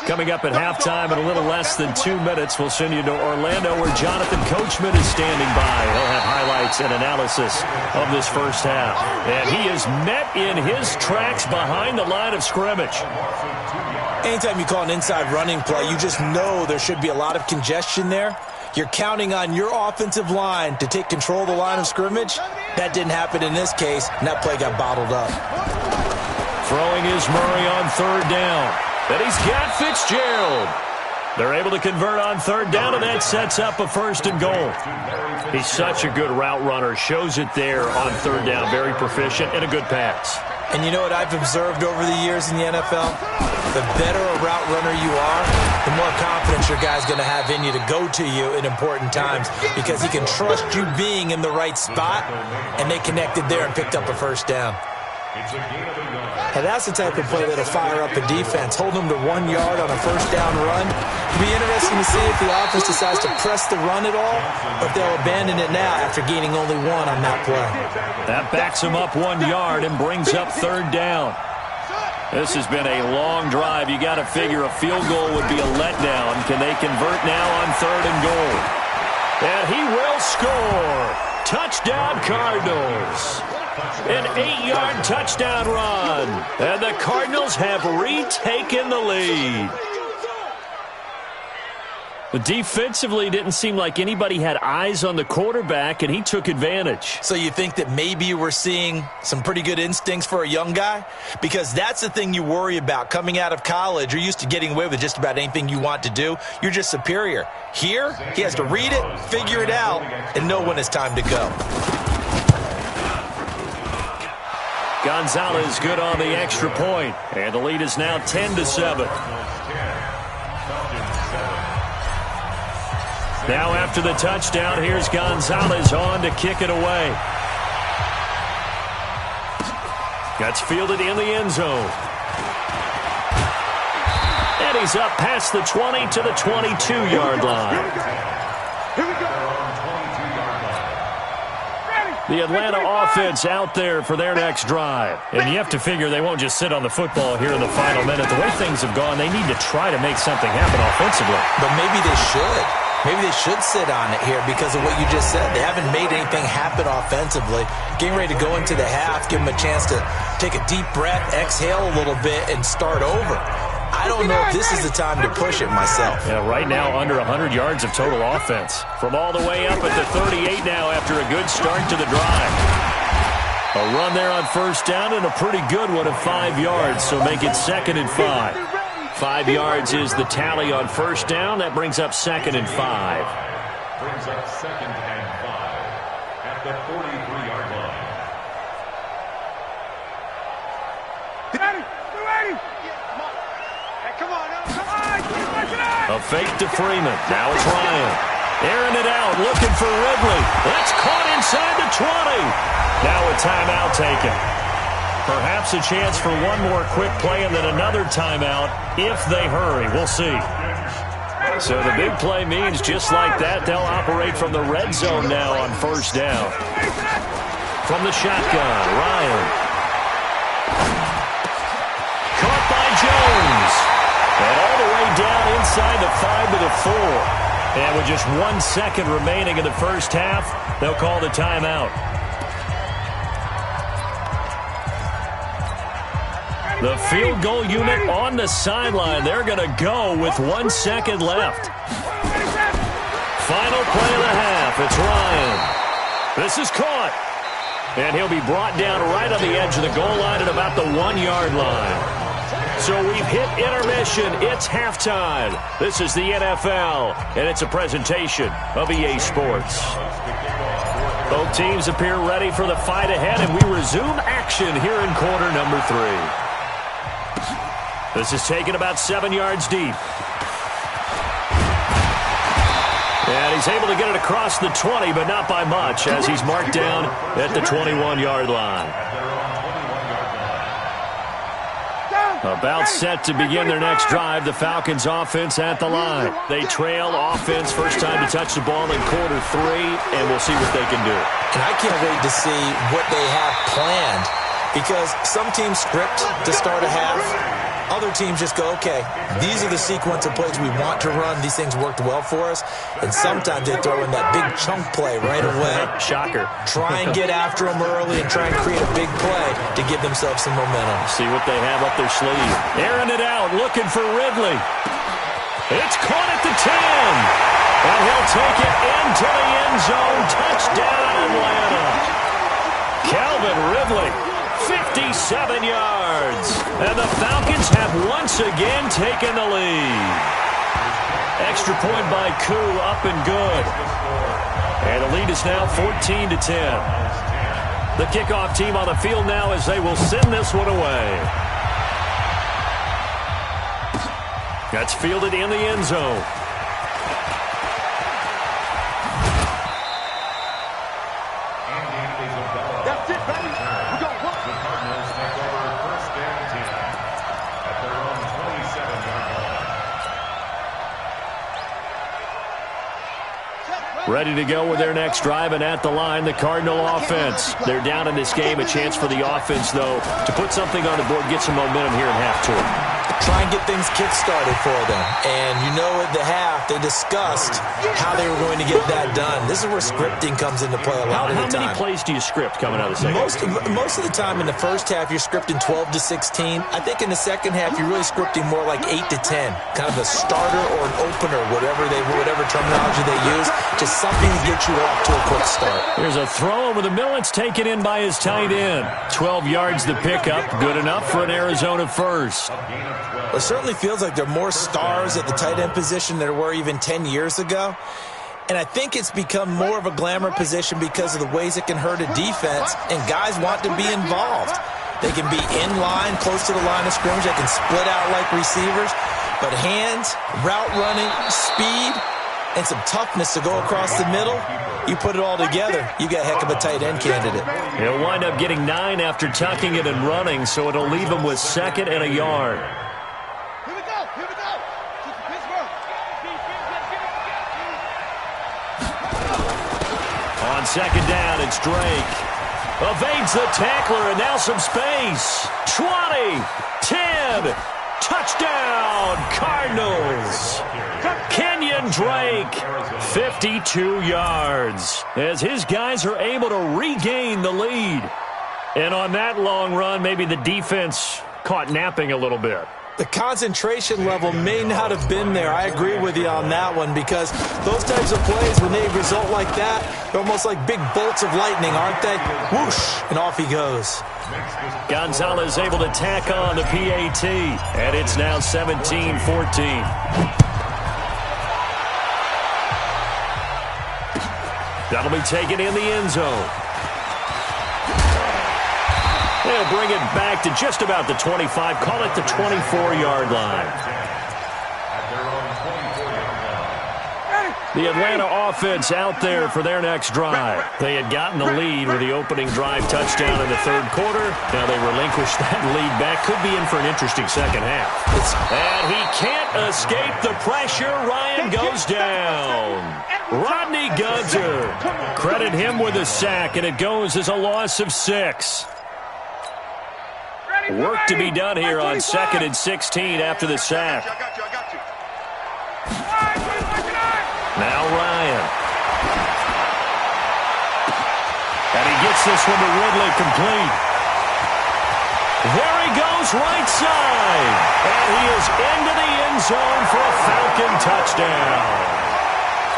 Speaker 1: Coming up at halftime in a little less than 2 minutes, we'll send you to Orlando where Jonathan Coachman is standing by. He'll have highlights and analysis of this first half. And he is met in his tracks behind the line of scrimmage.
Speaker 2: Anytime you call an inside running play, you just know there should be a lot of congestion there. You're counting on your offensive line to take control of the line of scrimmage. That didn't happen in this case, and that play got bottled up.
Speaker 1: Throwing is Murray on 3rd down. And he's got Fitzgerald. They're able to convert on 3rd down, and that sets up a 1st and goal. He's such a good route runner. Shows it there on 3rd down. Very proficient and a good pass.
Speaker 2: And you know what I've observed over the years in the NFL? The better a route runner you are, the more confidence your guy's going to have in you to go to you in important times because he can trust you being in the right spot, and they connected there and picked up a 1st down. And that's the type of play that'll fire up a defense. Hold them to 1 yard on a 1st down run. It'll be interesting to see if the offense decides to press the run at all, or if they'll abandon it now after gaining only 1 on that play.
Speaker 1: That backs him up 1 yard and brings up 3rd down. This has been a long drive. You got to figure a field goal would be a letdown. Can they convert now on 3rd and goal? And he will score. Touchdown, Cardinals. An 8-yard touchdown run. And the Cardinals have retaken the lead. Defensively, didn't seem like anybody had eyes on the quarterback, and he took advantage.
Speaker 2: So you think that maybe we're seeing some pretty good instincts for a young guy? Because that's the thing you worry about. Coming out of college, you're used to getting away with just about anything you want to do. You're just superior. Here, he has to read it, figure it out, and know when it's time to go.
Speaker 1: Gonzalez good on the extra point, and the lead is now 10-7. Now after the touchdown, here's Gonzalez on to kick it away. That's fielded in the end zone. And he's up past the 20 to the 22-yard line.
Speaker 3: Here we go.
Speaker 1: The Atlanta offense out there for their next drive. And you have to figure they won't just sit on the football here in the final minute. The way things have gone, they need to try to make something happen offensively.
Speaker 2: But maybe they should. Maybe they should sit on it here because of what you just said. They haven't made anything happen offensively. Getting ready to go into the half, give them a chance to take a deep breath, exhale a little bit, and start over. I don't know if this is the time to push it myself.
Speaker 1: Yeah, right now under 100 yards of total offense. From all the way up at the 38 now after a good start to the drive. A run there on 1st down and a pretty good one of 5 yards, so make it 2nd and 5. 5 yards is the tally on 1st down. That brings up 2nd and 5.
Speaker 4: Brings up 2nd and 5 at the 43-yard line.
Speaker 1: A fake to Freeman. Now it's Ryan. Airing it out, looking for Ridley. That's caught inside the 20. Now a timeout taken. Perhaps a chance for one more quick play and then another timeout if they hurry. We'll see. So the big play means just like that, they'll operate from the red zone now on 1st down. From the shotgun, Ryan. Caught by Jones. And all the way down inside the 5 to the 4. And with just 1 second remaining in the first half, they'll call the timeout. The field goal unit on the sideline. They're going to go with 1 second left. Final play of the half. It's Ryan. This is caught. And he'll be brought down right on the edge of the goal line at about the 1-yard line. So we've hit intermission. It's halftime. This is the NFL, and it's a presentation of EA Sports. Both teams appear ready for the fight ahead, and we resume action here in quarter number 3. This is taken about 7 yards deep. And he's able to get it across the 20, but not by much, as he's marked down at the 21-yard line. About set to begin their next drive, the Falcons offense at the line. They trail offense, first time to touch the ball in quarter 3, and we'll see what they can do.
Speaker 2: And I can't wait to see what they have planned, because some teams script to start a half. Other teams just go, okay, these are the sequence of plays we want to run. These things worked well for us. And sometimes they throw in that big chunk play right away.
Speaker 1: Shocker.
Speaker 2: Try and get after them early and try and create a big play to give themselves some momentum.
Speaker 1: See what they have up their sleeve. Airing it out, looking for Ridley. It's caught at the 10. And he'll take it into the end zone. Touchdown, Atlanta. Calvin Ridley. 57 yards. And the Falcons have once again taken the lead. Extra point by Koo, up and good. And the lead is now 14-10. The kickoff team on the field now as they will send this one away. That's fielded in the end zone. Ready to go with their next drive, and at the line, the Cardinal offense. They're down in this game. A chance for the offense, though, to put something on the board, get some momentum here in half 2.
Speaker 2: Try and get things kick-started for them. And you know at the half, they discussed how they were going to get that done. This is where scripting comes into play a lot of the time.
Speaker 1: How many plays do you script coming out of the second?
Speaker 2: Most of the time in the first half, you're scripting 12 to 16. I think in the second half, you're really scripting more like 8 to 10. Kind of a starter or an opener, whatever terminology they use. Just something to get you off to a quick start.
Speaker 1: Here's a throw over the middle. It's taken in by his tight end. 12 yards the pickup. Good enough for an Arizona first.
Speaker 2: It certainly feels like there are more stars at the tight end position than there were even 10 years ago. And I think it's become more of a glamour position because of the ways it can hurt a defense, and guys want to be involved. They can be in line, close to the line of scrimmage. They can split out like receivers. But hands, route running, speed, and some toughness to go across the middle, you put it all together, you got a heck of a tight end candidate.
Speaker 1: He'll wind up getting 9 after tucking it and running, so it'll leave him with 2nd and a yard.
Speaker 3: Here we go. Pittsburgh.
Speaker 1: On 2nd down, it's Drake. Evades the tackler, and now some space. 20, 10, touchdown, Cardinals. Kenyon Drake, 52 yards, as his guys are able to regain the lead. And on that long run, maybe the defense caught napping a little bit.
Speaker 2: The concentration level may not have been there. I agree with you on that one, because those types of plays, when they result like that, they're almost like big bolts of lightning, aren't they? Whoosh, and off he goes.
Speaker 1: Gonzalez able to tack on the PAT, and it's now 17-14. That'll be taken in the end zone. They'll bring it back to just about the 25, call it the 24-yard line. The Atlanta offense out there for their next drive. They had gotten the lead with the opening drive touchdown in the 3rd quarter. Now they relinquish that lead back. Could be in for an interesting second half. And he can't escape the pressure. Ryan goes down. Rodney Gunter. Credit him with a sack, and it goes as a loss of 6. Work to be done here on 2nd and 16 after the sack. Now Ryan. And he gets this one to Ridley complete. There he goes right side. And he is into the end zone for a Falcon touchdown.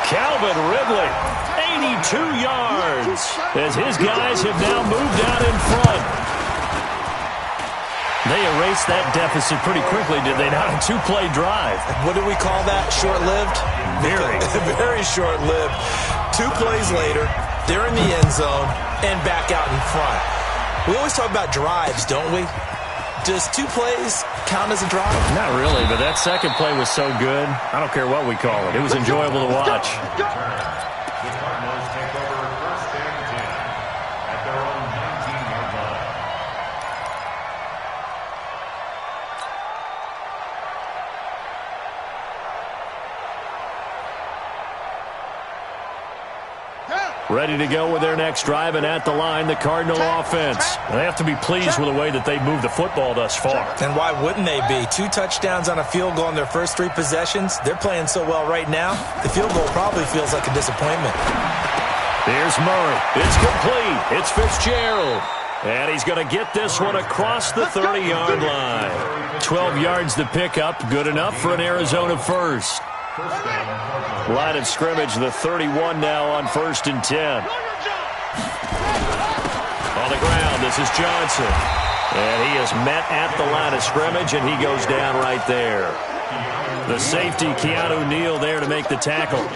Speaker 1: Calvin Ridley, 82 yards, as his guys have now moved out in front. They erased that deficit pretty quickly, did they not? A two-play drive.
Speaker 2: What do we call that? Short-lived?
Speaker 1: Very.
Speaker 2: Very short-lived. 2 plays later, they're in the end zone and back out in front. We always talk about drives, don't we? Does 2 plays count as a drive?
Speaker 1: Not really, but that second play was so good. I don't care what we call it. It was enjoyable to watch.
Speaker 4: The Cardinals take over first and 10 at their own 19-yard line.
Speaker 1: Ready to go with their next drive, and at the line, the Cardinal offense. They have to be pleased with the way that they've moved the football thus far.
Speaker 2: And why wouldn't they be? 2 touchdowns on a field goal in their first 3 possessions. They're playing so well right now, the field goal probably feels like a disappointment.
Speaker 1: Here's Murray. It's complete. It's Fitzgerald. And he's going to get this one across the 30-yard line. 12 yards to pick up. Good enough for an Arizona first. Line of scrimmage, the 31 now on first and 10. On the ground, this is Johnson. And he is met at the line of scrimmage, and he goes down right there. The safety, Keanu Neal, there to make the tackle.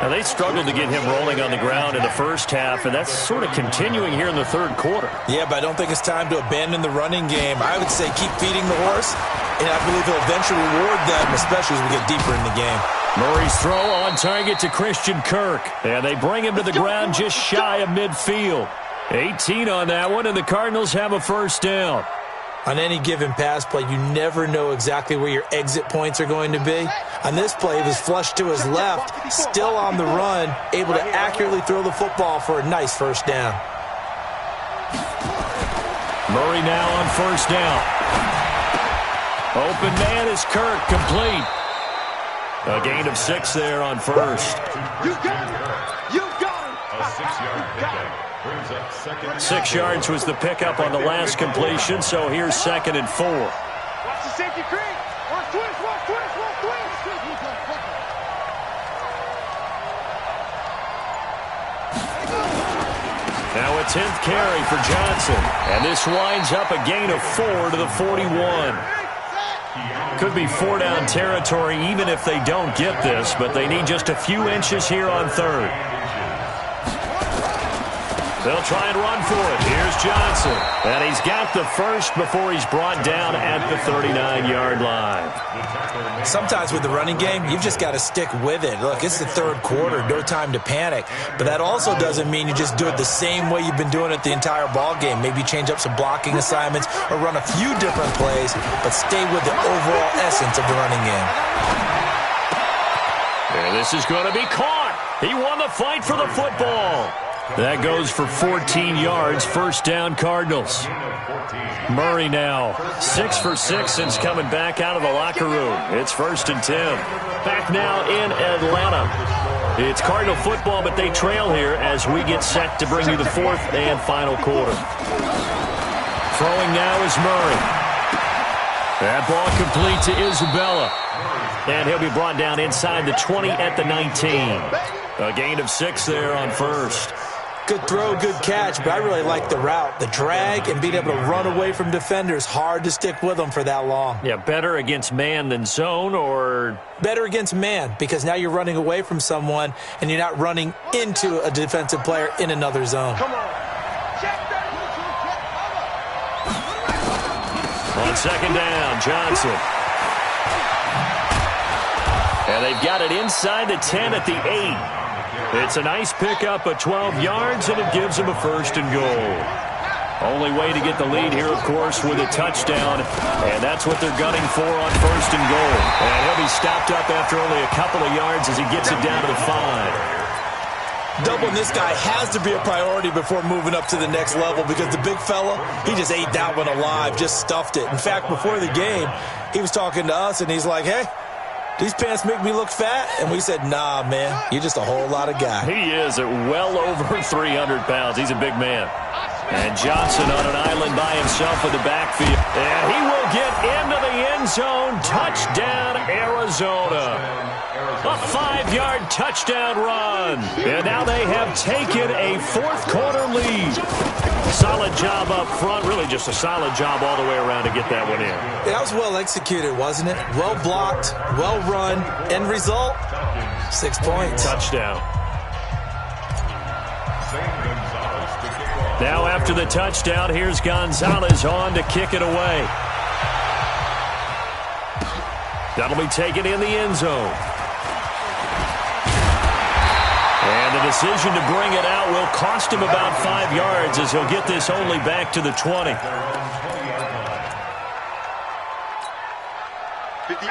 Speaker 1: Now, they struggled to get him rolling on the ground in the first half, and that's sort of continuing here in the third quarter.
Speaker 2: Yeah, but I don't think it's time to abandon the running game. I would say keep feeding the horse, and I believe he'll eventually reward them, especially as we get deeper in the game.
Speaker 1: Murray's throw on target to Christian Kirk, and they bring him to the ground just shy of midfield. 18 on that one, and the Cardinals have a first down.
Speaker 2: On any given pass play, you never know exactly where your exit points are going to be. On this play, he was flushed to his left, still on the run, able to accurately throw the football for a nice first down.
Speaker 1: Murray now on first down. Open man is Kirk, complete. A gain of 6 there on first.
Speaker 3: You got it. You got it.
Speaker 4: A 6-yard pickup brings up second.
Speaker 1: 6 yards was the pickup on the last completion, so here's 2nd and 4.
Speaker 3: Watch the safety creep. Watch twist, watch twist, watch twist.
Speaker 1: Now a 10th carry for Johnson, and this winds up a gain of 4 to the 41. Could be 4-down territory even if they don't get this, but they need just a few inches here on third. They'll try and run for it. Here's Johnson. And he's got the first before he's brought down at the 39-yard line.
Speaker 2: Sometimes with the running game, you've just got to stick with it. Look, it's the third quarter, no time to panic. But that also doesn't mean you just do it the same way you've been doing it the entire ball game. Maybe change up some blocking assignments or run a few different plays, but stay with the overall essence of the running game.
Speaker 1: And this is going to be caught. He won the fight for the football. That goes for 14 yards, first down Cardinals. Murray now 6 for 6 since coming back out of the locker room. It's 1st and 10. Back now in Atlanta. It's Cardinal football, but they trail here as we get set to bring you the 4th and final quarter. Throwing now is Murray. That ball complete to Isabella. And he'll be brought down inside the 20 at the 19. A gain of 6 there on first.
Speaker 2: Good throw, good catch, but I really like the route. The drag and being able to run away from defenders, hard to stick with them for that long.
Speaker 1: Yeah, better against man than zone, or?
Speaker 2: Better against man, because now you're running away from someone and you're not running into a defensive player in another zone.
Speaker 3: Come on.
Speaker 1: On second down, Johnson. And they've got it inside the 10 at the 8. It's a nice pickup of 12 yards, and it gives them a 1st and goal. Only way to get the lead here, of course, with a touchdown, and that's what they're gunning for on 1st and goal. And he'll be stopped up after only a couple of yards as he gets it down to the 5.
Speaker 2: Doubling this guy has to be a priority before moving up to the next level, because the big fella, he just ate that one alive, just stuffed it. In fact, before the game, he was talking to us, and he's like, hey, these pants make me look fat? And we said, nah, man, you're just a whole lot of guy.
Speaker 1: He is at well over 300 pounds. He's a big man. And Johnson on an island by himself in the backfield. And he will get into the end zone. Touchdown, Arizona. A 5-yard touchdown run. And now they have taken a fourth-quarter lead. Solid job up front. Really just a solid job all the way around to get that one in.
Speaker 2: Yeah, that was well executed, wasn't it? Well blocked, well run. End result, 6 points.
Speaker 1: Touchdown. Now after the touchdown, here's Gonzalez on to kick it away. That'll be taken in the end zone. And the decision to bring it out will cost him about 5 yards as he'll get this only back to the 20.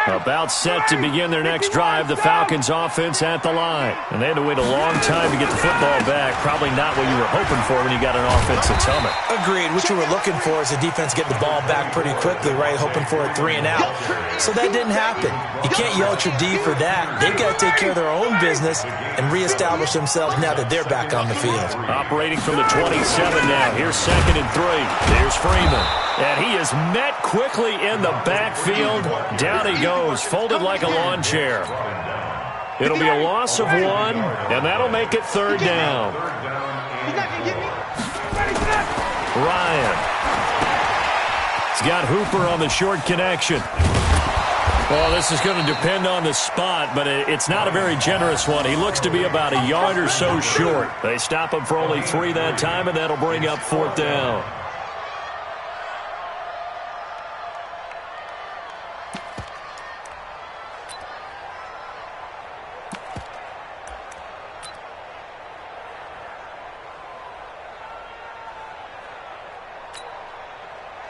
Speaker 1: About set to begin their next drive, the Falcons offense at the line. And they had to wait a long time to get the football back. Probably not what you were hoping for when you got an offense that's humming.
Speaker 2: Agreed. What you were looking for is the defense get the ball back pretty quickly, right? Hoping for a 3 and out. So that didn't happen. You can't yell at your D for that. They've got to take care of their own business and reestablish themselves now that they're back on the field.
Speaker 1: Operating from the 27 now. Here's 2nd and 3. There's Freeman. And he is met quickly in the backfield. Down he goes, folded like a lawn chair. It'll be a loss of 1, and that'll make it 3rd down. Ryan. He's got Hooper on the short connection. Well, this is going to depend on the spot, but it's not a very generous one. He looks to be about a yard or so short. They stop him for only 3 that time, and that'll bring up 4th down.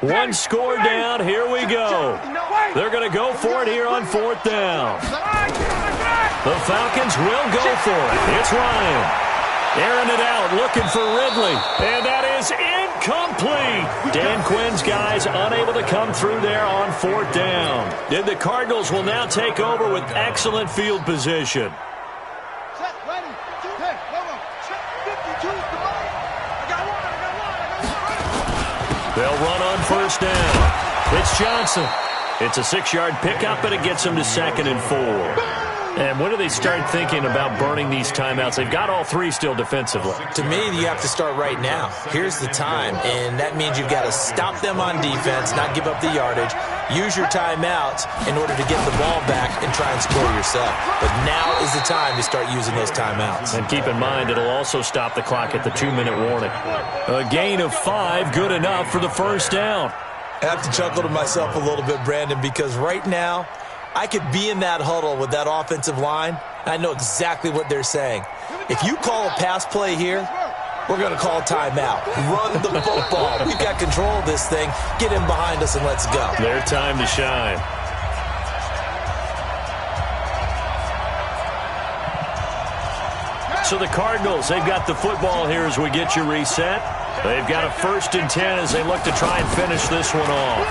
Speaker 1: One score down. Here we go. They're going to go for it here on 4th down. The Falcons will go for it. It's Ryan. Airing it out, looking for Ridley. And that is incomplete. Dan Quinn's guys unable to come through there on 4th down. And the Cardinals will now take over with excellent field position. They'll run on 1st down. It's Johnson. It's a 6-yard pickup, and it gets them to 2nd and 4. And when do they start thinking about burning these timeouts? They've got all 3 still defensively.
Speaker 2: To me, you have to start right now. Here's the time, and that means you've got to stop them on defense, not give up the yardage, use your timeouts in order to get the ball back and try and score yourself. But now is the time to start using those timeouts.
Speaker 1: And keep in mind, it'll also stop the clock at the 2-minute warning. A gain of 5, good enough for the 1st down.
Speaker 2: I have to chuckle to myself a little bit, Brandon, because right now, I could be in that huddle with that offensive line. I know exactly what they're saying. If you call a pass play here, we're going to call a timeout. Run the football. We've got control of this thing. Get him behind us and let's go.
Speaker 1: Their time to shine. So the Cardinals, they've got the football here as we get you reset. They've got a 1st and 10 as they look to try and finish this one off.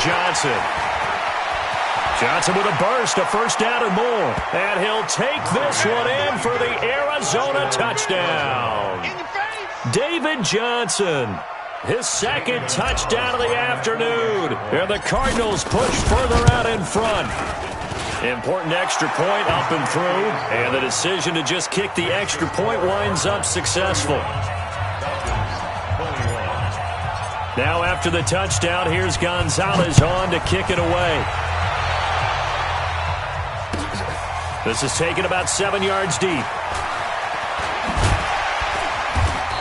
Speaker 1: Johnson with a burst, a 1st down and more. And he'll take this one in for the Arizona touchdown. David Johnson, his 2nd touchdown of the afternoon. And the Cardinals push further out in front. Important extra point up and through. And the decision to just kick the extra point winds up successful. Now after the touchdown, here's Gonzalez on to kick it away. This is taken about 7 yards deep.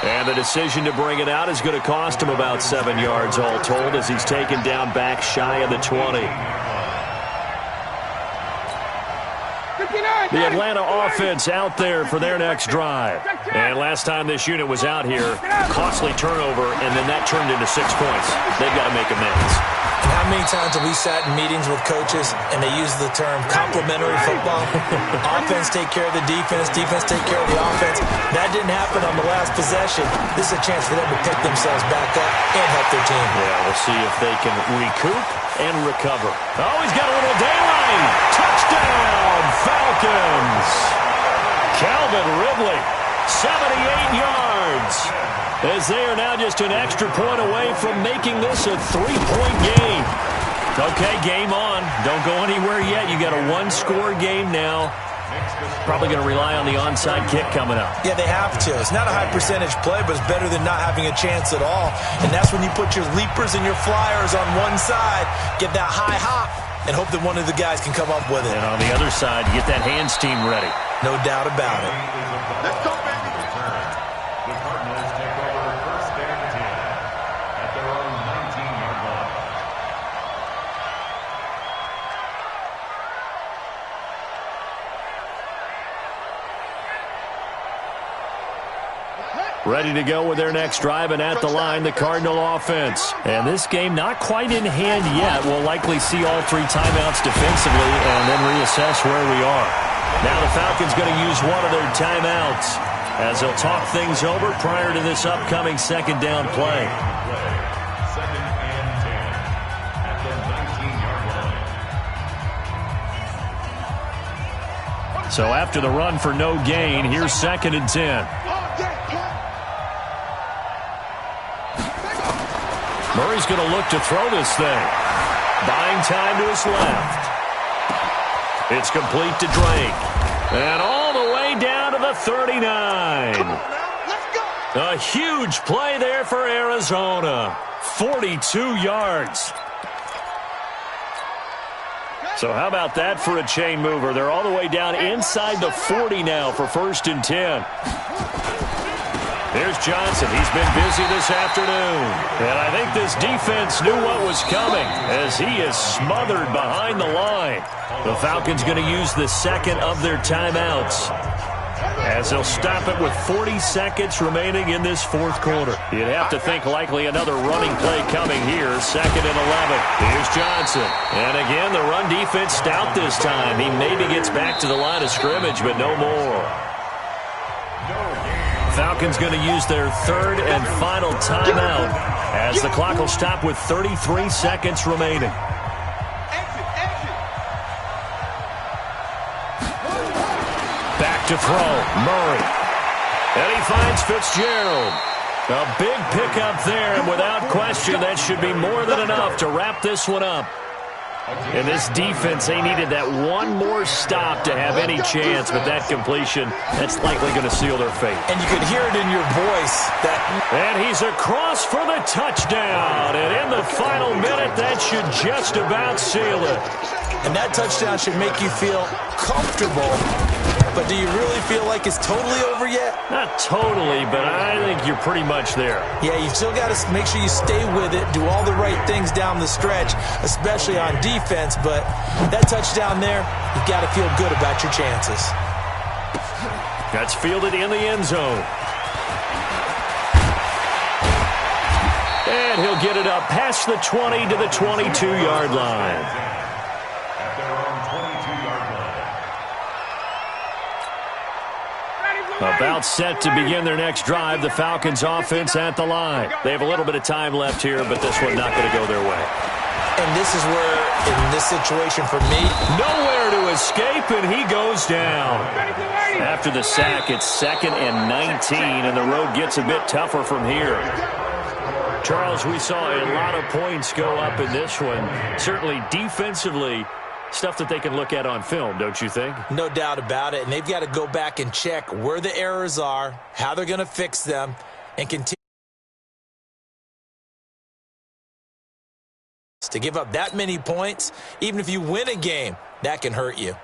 Speaker 1: And the decision to bring it out is going to cost him about 7 yards all told as he's taken down back shy of the 20. The Atlanta offense out there for their next drive. And last time this unit was out here, costly turnover, and then that turned into 6 points. They've got to make amends.
Speaker 2: How many times have we sat in meetings with coaches and they use the term complementary football? Offense take care of the defense, defense take care of the offense. That didn't happen on the last possession. This is a chance for them to pick themselves back up and help their team.
Speaker 1: Yeah, we'll see if they can recoup and recover. Oh, he's got a little daylight. Touchdown, Falcons. Calvin Ridley 78 yards. As they are now just an extra point away from making this a 3-point game. Okay, game on. Don't go anywhere yet. You got a one-score game now. Probably going to rely on the onside kick coming up.
Speaker 2: Yeah, they have to. It's not a high percentage play, but it's better than not having a chance at all. And that's when you put your leapers and your flyers on one side, get that high hop, and hope that one of the guys can come up with it.
Speaker 1: And on the other side, get that hands team ready.
Speaker 2: No doubt about it.
Speaker 3: Let's go, baby.
Speaker 4: The Cardinals take over first and 10 at their own 19-yard line.
Speaker 1: Ready to go with their next drive, and at the line, the Cardinal offense. And this game not quite in hand yet. We'll likely see all three timeouts defensively and then reassess where we are. Now the Falcons going to use one of their timeouts as they'll talk things over prior to this upcoming second down play.
Speaker 4: Second and 10 at the 19-yard line.
Speaker 1: So after the run for no gain, here's second and 10. Murray's going to look to throw this thing. Buying time to his left. It's complete to Drake. And all the way down to the 39. A huge play there for Arizona. 42 yards. So how about that for a chain mover? They're all the way down inside the 40 now for first and 10. Here's Johnson. He's been busy this afternoon. And I think this defense knew what was coming as he is smothered behind the line. The Falcons going to use the second of their timeouts as they'll stop it with 40 seconds remaining in this fourth quarter. You'd have to think likely another running play coming here. Second and 11. Here's Johnson. And again, the run defense stout this time. He maybe gets back to the line of scrimmage, but no more. Falcons going to use their third and final timeout as the clock will stop with 33 seconds remaining. Back to throw, Murray. And he finds Fitzgerald. A big pickup there, and without question, that should be more than enough to wrap this one up. And this defense, they needed that one more stop to have any chance, but that completion, that's likely going to seal their fate.
Speaker 2: And you could hear it in your voice.
Speaker 1: And he's across for the touchdown. And in the final minute, that should just about seal it.
Speaker 2: And that touchdown should make you feel comfortable. But do you really feel like it's totally over yet?
Speaker 1: Not totally, but I think you're pretty much there.
Speaker 2: Yeah, you still got to make sure you stay with it, do all the right things down the stretch, especially on defense. But that touchdown there, you've got to feel good about your chances.
Speaker 1: That's fielded in the end zone. And he'll get it up past the 20 to the 22-yard line.
Speaker 4: At their own 22-yard line.
Speaker 1: About set to begin their next drive, the Falcons offense at the line. They have a little bit of time left here, but this one not going to go their way.
Speaker 2: And this is where, in this situation for me,
Speaker 1: nowhere to escape, and he goes down. After the sack, it's second and 19, and the road gets a bit tougher from here. Charles, we saw a lot of points go up in this one. Certainly defensively, stuff that they can look at on film, don't you think?
Speaker 2: No doubt about it. And they've got to go back and check where the errors are, how they're going to fix them, and continue. To give up that many points, even if you win a game, that can hurt you.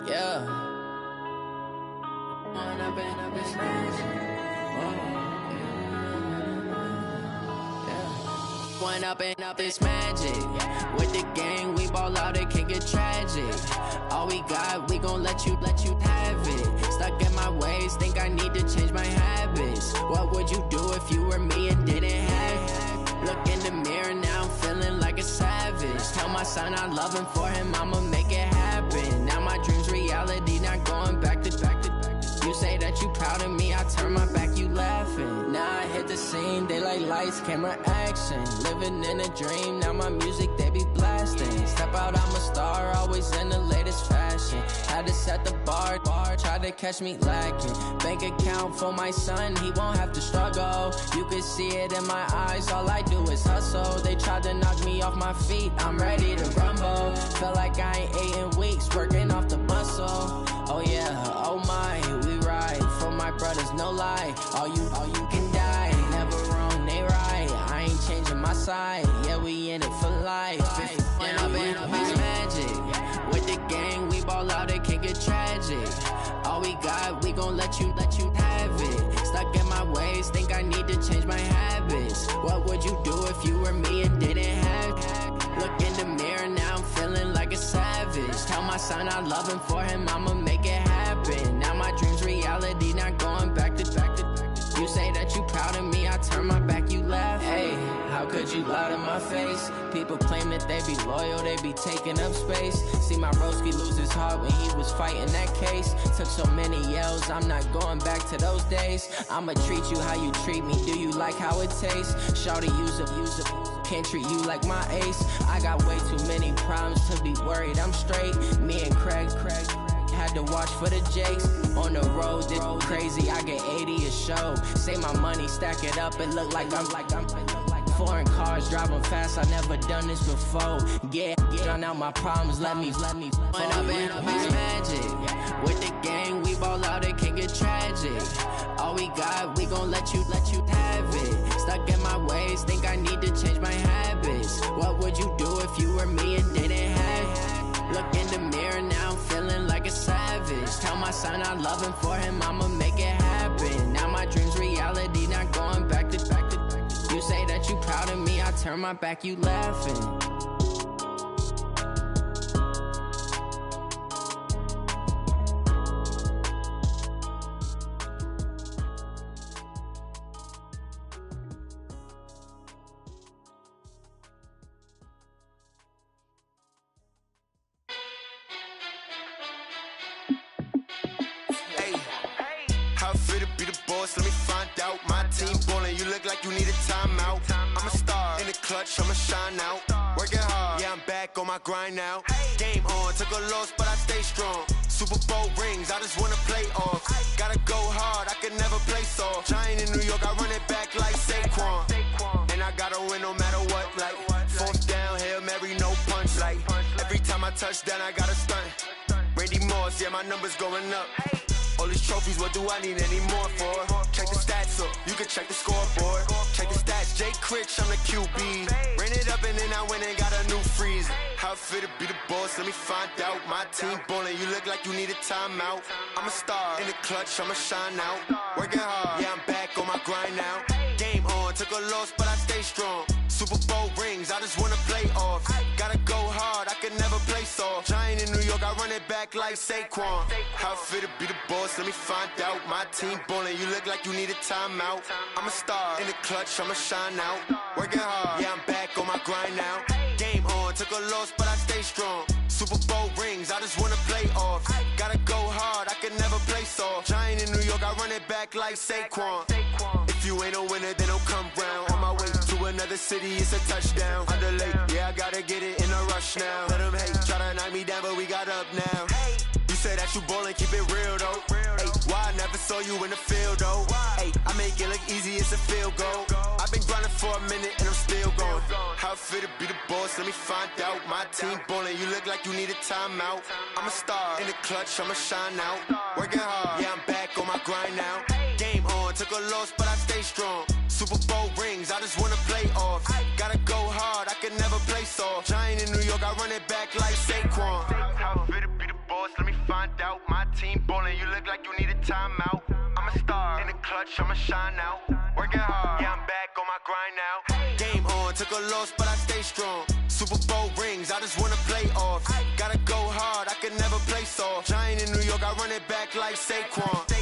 Speaker 6: Yeah. When I've been up this magic. When up this magic. With the gang, we ball out, it can get tragic. All we got, we gon' let you have it. Stuck in my ways, think I need to change my habits. What would you do if you were me and didn't have it? Look in the mirror, now I'm feeling like a savage. Tell my son I love him, for him I'ma make it happen. Now my dream's reality, not going back to. You say that you proud of me, I turn my back, you laughing. Now I hit the scene, they like lights, camera, action. Living in a dream, now my music, they be blasting. Step out, I'm a star, always in the latest fashion. Had to set the bar, try to catch me lacking. Bank account for my son, he won't have to struggle. You can see it in my eyes, all I do is hustle. They tried to knock me off my feet, I'm ready to rumble. Feel like I ain't ate in weeks, working off the muscle. Oh yeah, oh my, we ride for my brothers, no lie. All you can die, never wrong, they right. I ain't changing my side, yeah, we in it for life. When I've been up this magic. With the gang, we ball out, it can get tragic. All we got, we gon' let you have it. Stuck in my ways, think I need to change my habits. What would you do if you were me and didn't have it? Look in the mirror, now I'm feeling like a savage. Tell my son I love him, for him I'ma make it happen. Now my dream's reality, not going back to. You say that you proud of me, I turn my back, you laugh. Hey, how could you lie to my face? People claim that they be loyal, they be taking up space. See my broski lose his heart when he was fighting that case. Took so many yells, I'm not going back to those days. I'ma treat you how you treat me, do you like how it tastes? Shawty, use a can't treat you like my ace. I got way too many problems to be worried, I'm straight. Me and Craig had to watch for the Jakes. On the road, did crazy, I get 80 a show. Say my money, stack it up, it look like I'm foreign cars, driving fast, I never done this before. Yeah, drown out my problems, let me. When I've been up this magic. With the gang, we ball out, it can get tragic. All we got, we gon' let you have it. Stuck in my ways, think I need to change my habits. What would you do if you were me and didn't have it? Look in the mirror, now I'm feeling like a savage. Tell my son I love him, for him I'ma make it happen. Now my dream's reality, not going back to. You say that you proud of me, I turn my back, you laughing.
Speaker 7: Let me find out. My team ballin', you look like you need a timeout. I'm a star in the clutch, I'ma shine out. Working hard, yeah, I'm back on my grind now. Game on, took a loss, but I stay strong. Super Bowl rings, I just wanna play off. Gotta go hard, I can never play soft. Giant in New York, I run it back like Saquon. And I gotta win no matter what, like fourth down, Hail Mary, no punch. Like every time I touch down, I gotta stunt. Randy Moss, yeah, my numbers going up. All these trophies, what do I need any more for? Check the stats up, you can check the scoreboard. Check the stats, Jay Critch, I'm the QB. Ran it up and then I went and got a new freeze. How it feel to be the boss, let me find out. My team ballin', you look like you need a timeout. I'm a star in the clutch, I'ma shine out. Working hard, yeah, I'm back on my grind now. Game on, took a loss, but I stay strong. Super Bowl rings, I just wanna play off. Gotta go hard, I can never play soft. Giant in New York, I run it back like Saquon. How it feel to be the boss, let me find out. My team ballin', you look like you need a timeout. I'm a star in the clutch, I'ma shine out. Working hard, yeah, I'm back on my grind now. Game on, took a loss, but I stay strong. Super Bowl rings, I just wanna play off. Gotta go hard, I can never play soft. Giant in New York, I run it back like Saquon. If you ain't a winner, then don't come round. On my way to another city, it's a touchdown. Underlay, yeah, I gotta get it in a rush now. Let them hate, try to knock me down, but we got up now. You say that you ballin', keep it real though. Ay, why I never saw you in the field though? Ay, I make it look easy, it's a field goal. I've been grinding for a minute and I'm still going. How it feel to be the boss, let me find out. My team ballin', you look like you need a timeout. I'm a star in the clutch, I'ma shine out. Working hard, yeah, I'm back on my grind now. Game on, took a loss, but I stay strong. Super Bowl rings, I just wanna play off. Gotta go hard, I can never play soft. Giant in New York, I run it back like Saquon. How it feel to be the boss, lost, let me find out. My team ballin', you look like you need a timeout. I'm a star, in the clutch, I'ma shine out. Working hard, yeah, I'm back on my grind now. Game on, took a loss, but I stay strong. Super Bowl rings, I just wanna play off. Gotta go hard, I can never play soft. Giant in New York, I run it back like Saquon.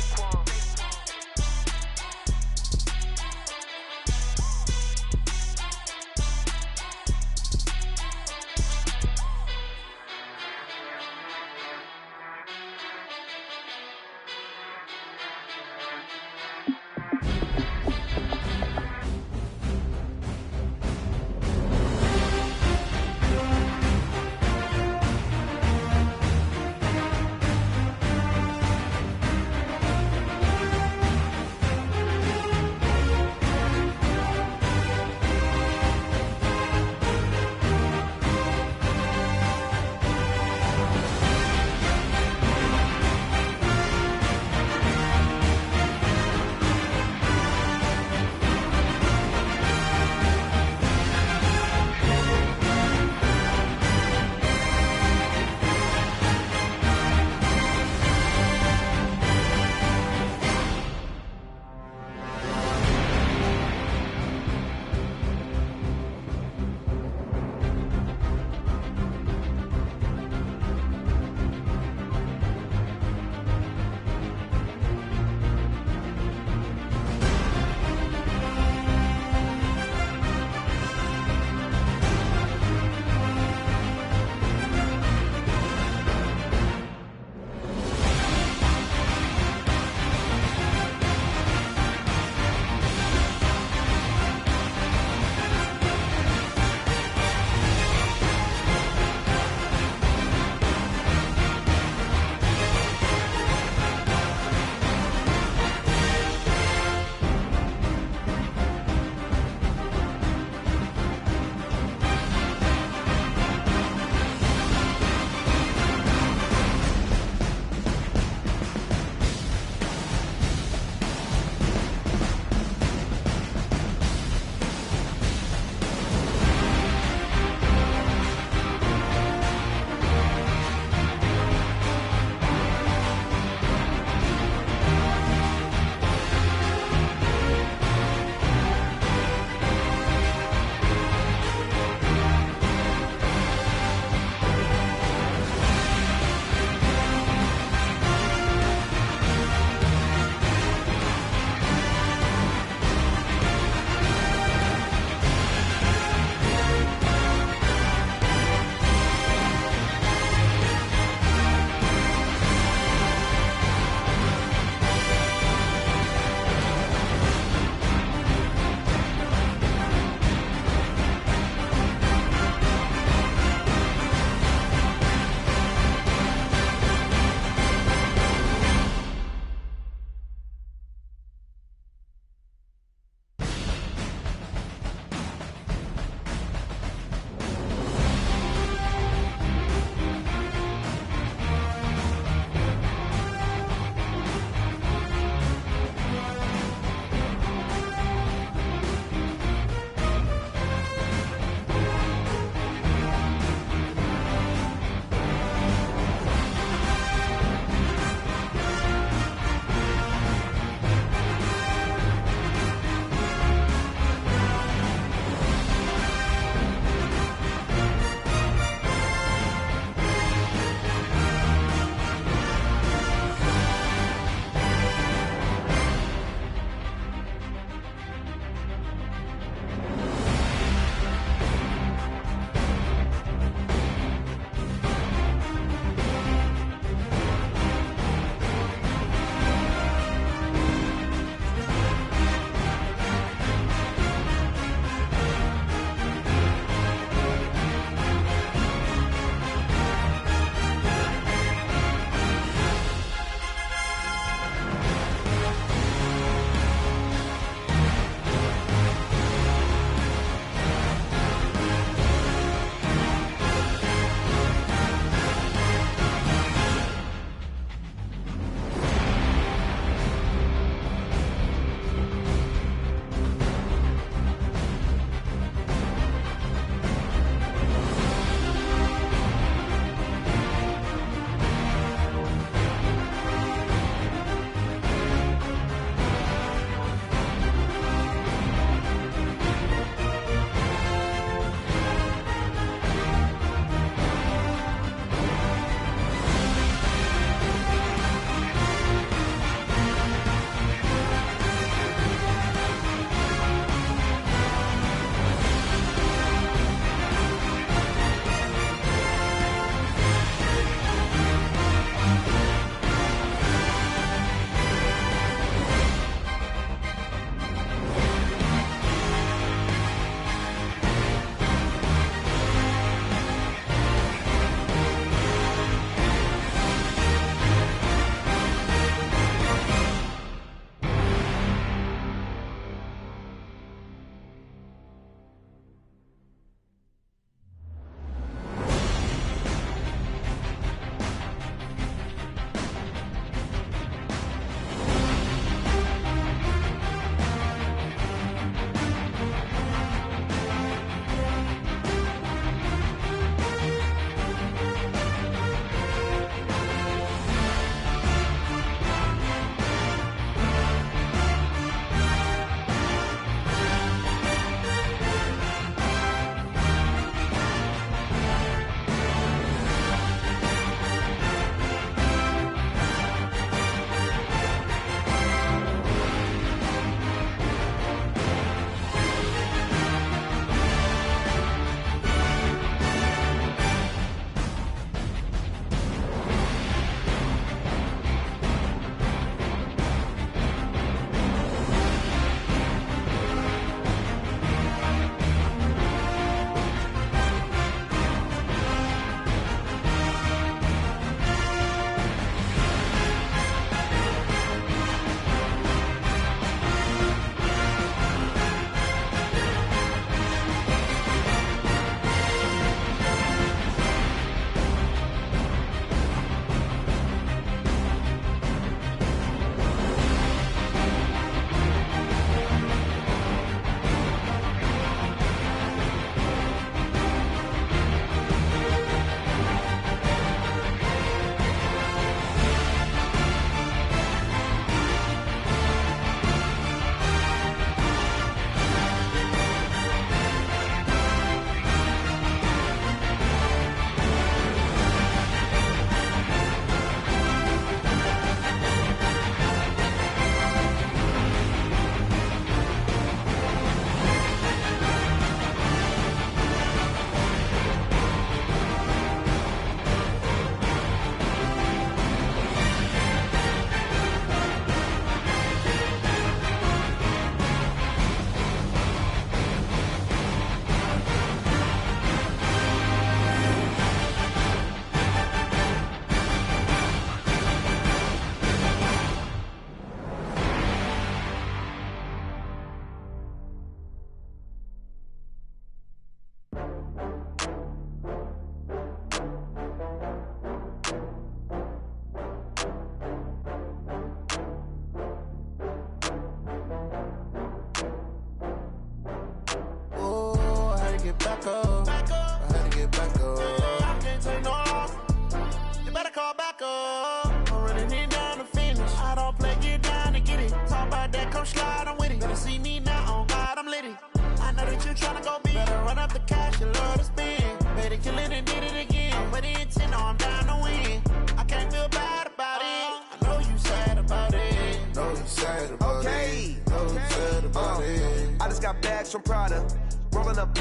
Speaker 8: slide, I'm with it. Better see me now, on God, I'm litty. I know that you tryna go big. Better run up the cash, you love to spend. Better kill it and did it again. But the intent, no, I'm down to win. I can't feel bad about it. I know you sad about it.
Speaker 9: Know you sad about it. Know you sad about it.
Speaker 10: I just got bags from Prada. Rolling up.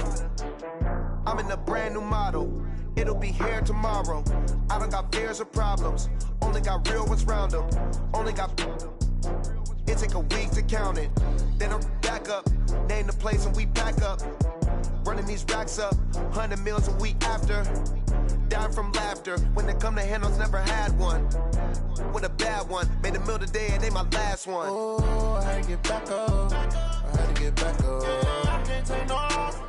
Speaker 10: I'm in a brand new model. It'll be here tomorrow. I don't got fears or problems. Only got real ones round them. Only got. It take a week to count it. Then I'm back up. Name the place and we pack up. Running these racks up. 100 meals a week after. Dying from laughter. When they come to handles, never had one. With a bad one. Made a meal today and they my last one.
Speaker 8: Oh, I had to get back up.
Speaker 9: I had to get back up.
Speaker 8: I can't take no off.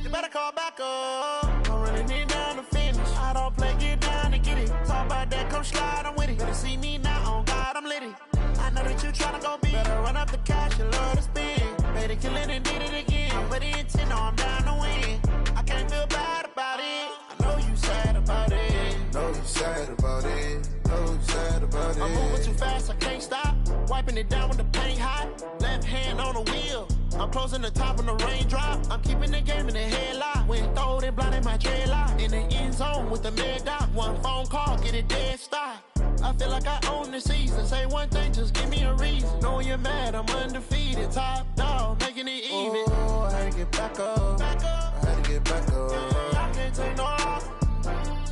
Speaker 8: You better call back up. I'm running it down to finish. I don't play, get down to get it. Talk about that, come slide, I'm with it. Better see me now, on God, I'm litty. I know that you tryna go big. Better run up the cash, you love to spend. Better kill it and did it again. But the intent, no, I'm down to win. I can't feel bad about it. I know you sad about it.
Speaker 9: Know you sad about it. Know you sad about it.
Speaker 8: I'm moving too fast, I can't stop. Wiping it down with the paint hot. Left hand on the wheel. I'm closing the top when the raindrop. I'm keeping the game in the headlock. When throwed and blinded my dreadlock. In the end zone with the mid dot. One phone call, get it dead stop. I feel like I own the season. Say one thing, just give me a reason. Knowing you're mad, I'm undefeated. Top dog, making it even.
Speaker 9: Oh, I had to get back up. I had to get back up.
Speaker 8: I can't take no off.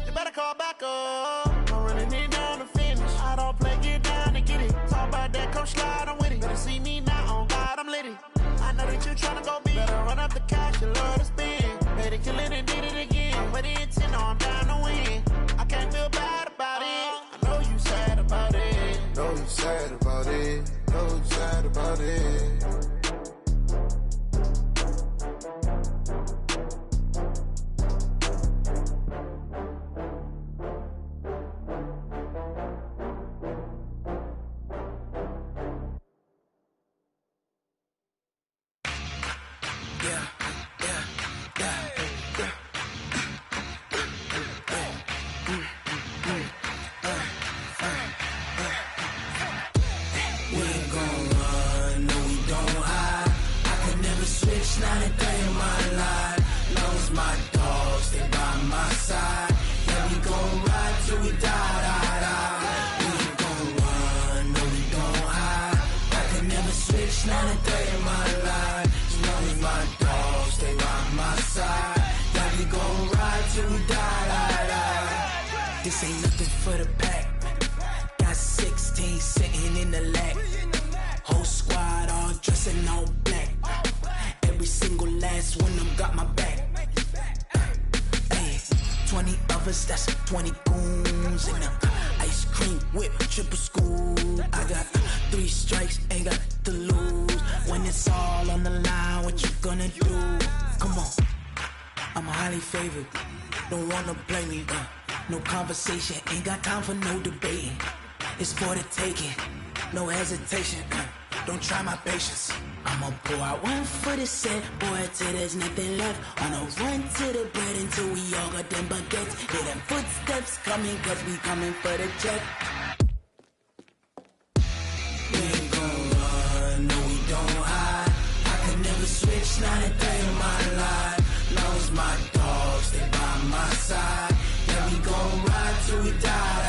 Speaker 8: You better call back up. I'm running it down to finish. I don't play, get down to get it. Talk about that, come slide, I'm with it. Better see me now, on God, I'm litty. I know that you tryna go big. Better run up the cash, you love to spend. Better kill it and did it again. But the intent, no, I'm down to win. I can't feel bad about it. I know you sad about it.
Speaker 9: Know you sad about it. Know you sad about it.
Speaker 11: This ain't nothing for the pack. Got 16 sitting in the lap. Whole squad all dressing all black. Every single last one of them got my back. Hey, 20 of us, that's 20 goons in them. Ice cream whip, triple school. I got 3 strikes, ain't got to lose. When it's all on the line, what you gonna do? Come on, I'm highly favored. Don't wanna play me, no conversation, ain't got time for no debating. It's for the taking, no hesitation. Don't try my patience. I'ma pour out one for the set, boy, till there's nothing left. On a run to the bread until we all got them baguettes. Hear them footsteps coming, cause we coming for the check. We ain't gon' run, no we don't hide. I could never switch, not a day in my life. Long as my dogs, they by my side. Yeah, we gon' ride till we die.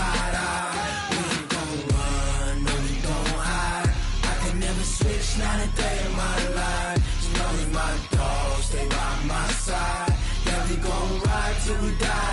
Speaker 11: We ain't gon' run, no we don't hide. I could never switch, not a day in my life. As long as my dogs, they by my side. Yeah, we gon' ride till we die.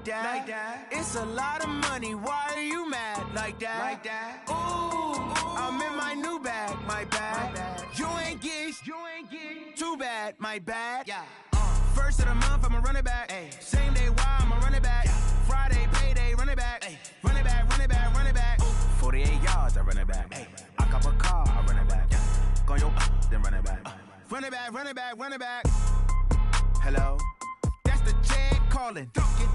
Speaker 8: Like that. It's a lot of money. Why are you mad like that? Ooh, I'm in my new bag. My bad. You ain't getting too bad. My bad. Yeah. First of the month, I'ma run it back. Ay. Same day, why I'ma run it back. Yeah. Friday, payday, run it back. Ay. Run it back, run it back, run it back. 48 yards, I run it back. Ay. I cop a car, I run it back. Yeah. Go your then run it
Speaker 10: Run it back, run it back, run it back. Hello? That's the Jag calling.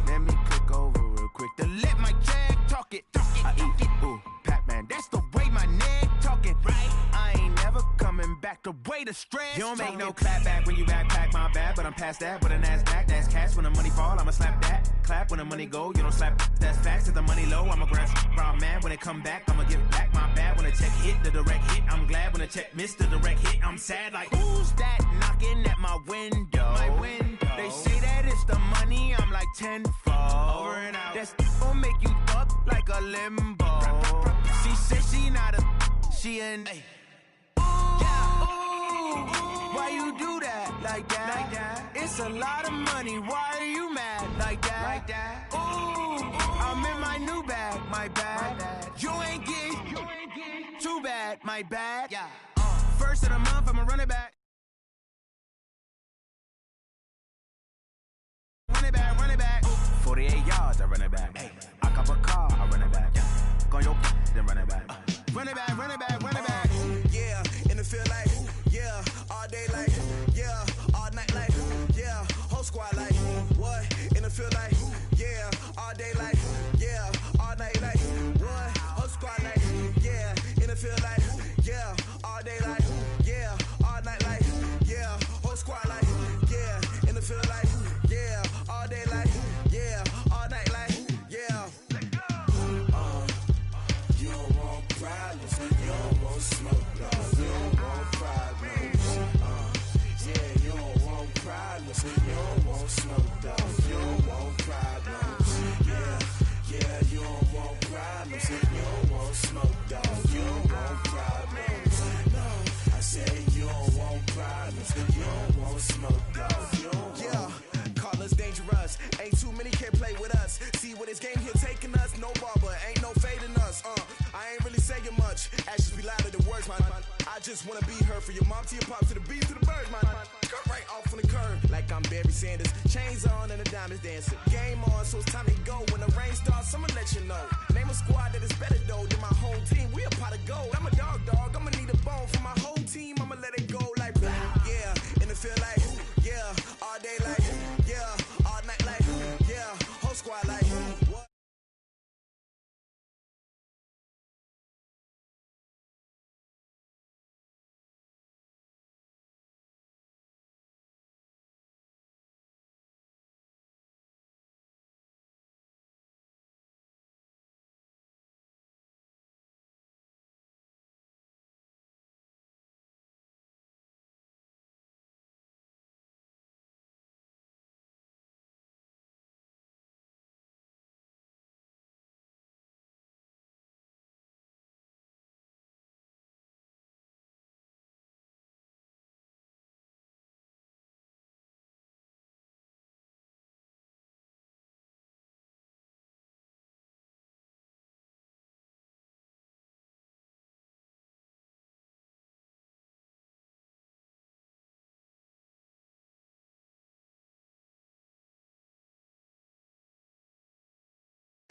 Speaker 10: Let me click over real quick to let my Jag talk it. I eat it, ooh, Pac-Man. That's the way my neck talking. Right? I ain't never coming back the way the stress. You don't make no clap back when you backpack, my bad. But I'm past that with a NASDAQ. That's cash when the money fall, I'ma slap that. Clap when the money go, you don't slap. That's facts. If the money low, I'ma grab raw man. When it come back, I'ma give back my bad. When the check hit, the direct hit. I'm glad when the check missed the direct hit. I'm sad like, who's that knocking at my window? My window. They say that it's the money, I'm like tenfold. Over and out. That's gon' make you up like a limbo. She said she not a, she an. Ay. Yeah. Ooh, why you do that like that? Like that? It's a lot of money. Why are you mad like that? Like that? Ooh, I'm in my new bag, my bad. You ain't getting too bad, my bad. Yeah. First of the month, I'ma run it back. Run it back, run it back. 48 yards, I run it back. Hey. I cop a car, I run it back. Go your then run it back. Run it back, run it back, run it back.
Speaker 12: Yeah, and it feel like, yeah, all day like, yeah, all night like, yeah, whole squad like, what? And it feel like, yeah, all day like, yeah, all night like, what? Whole squad like, yeah, and it feel like, yeah, all day like, yeah, all night like, yeah, whole squad like, yeah, and it feel like, yeah, all day like, yeah, all night like, yeah. You don't want problems, you don't want smoke, dog. You don't want problems. Yeah, you don't want problems, you don't want smoke, dog. You don't want problems. Yeah, you don't want problems, you don't want smoke, dog. You don't want problems. No, I said you don't want problems, you don't want smoke, dog. You don't want. Call us dangerous. Ain't too many can play with us. See what this game here taking us. No barber, ain't no fading us. I ain't really saying much. Actions be louder than words, man. I just wanna be heard for your mom to your pop to the beat to the birds, man. Cut right off on the curb like I'm Barry Sanders. Chains on and the diamonds dancing. Game on, so it's time to go. When the rain starts, I'ma let you know. Name a squad that is better though than my whole team. We a pot of gold. I'm a dog. I'ma need a bone for my whole team. I'ma let it go like blah. Yeah, and it feel like, yeah, all day like, yeah, all night like, yeah, whole squad like, what?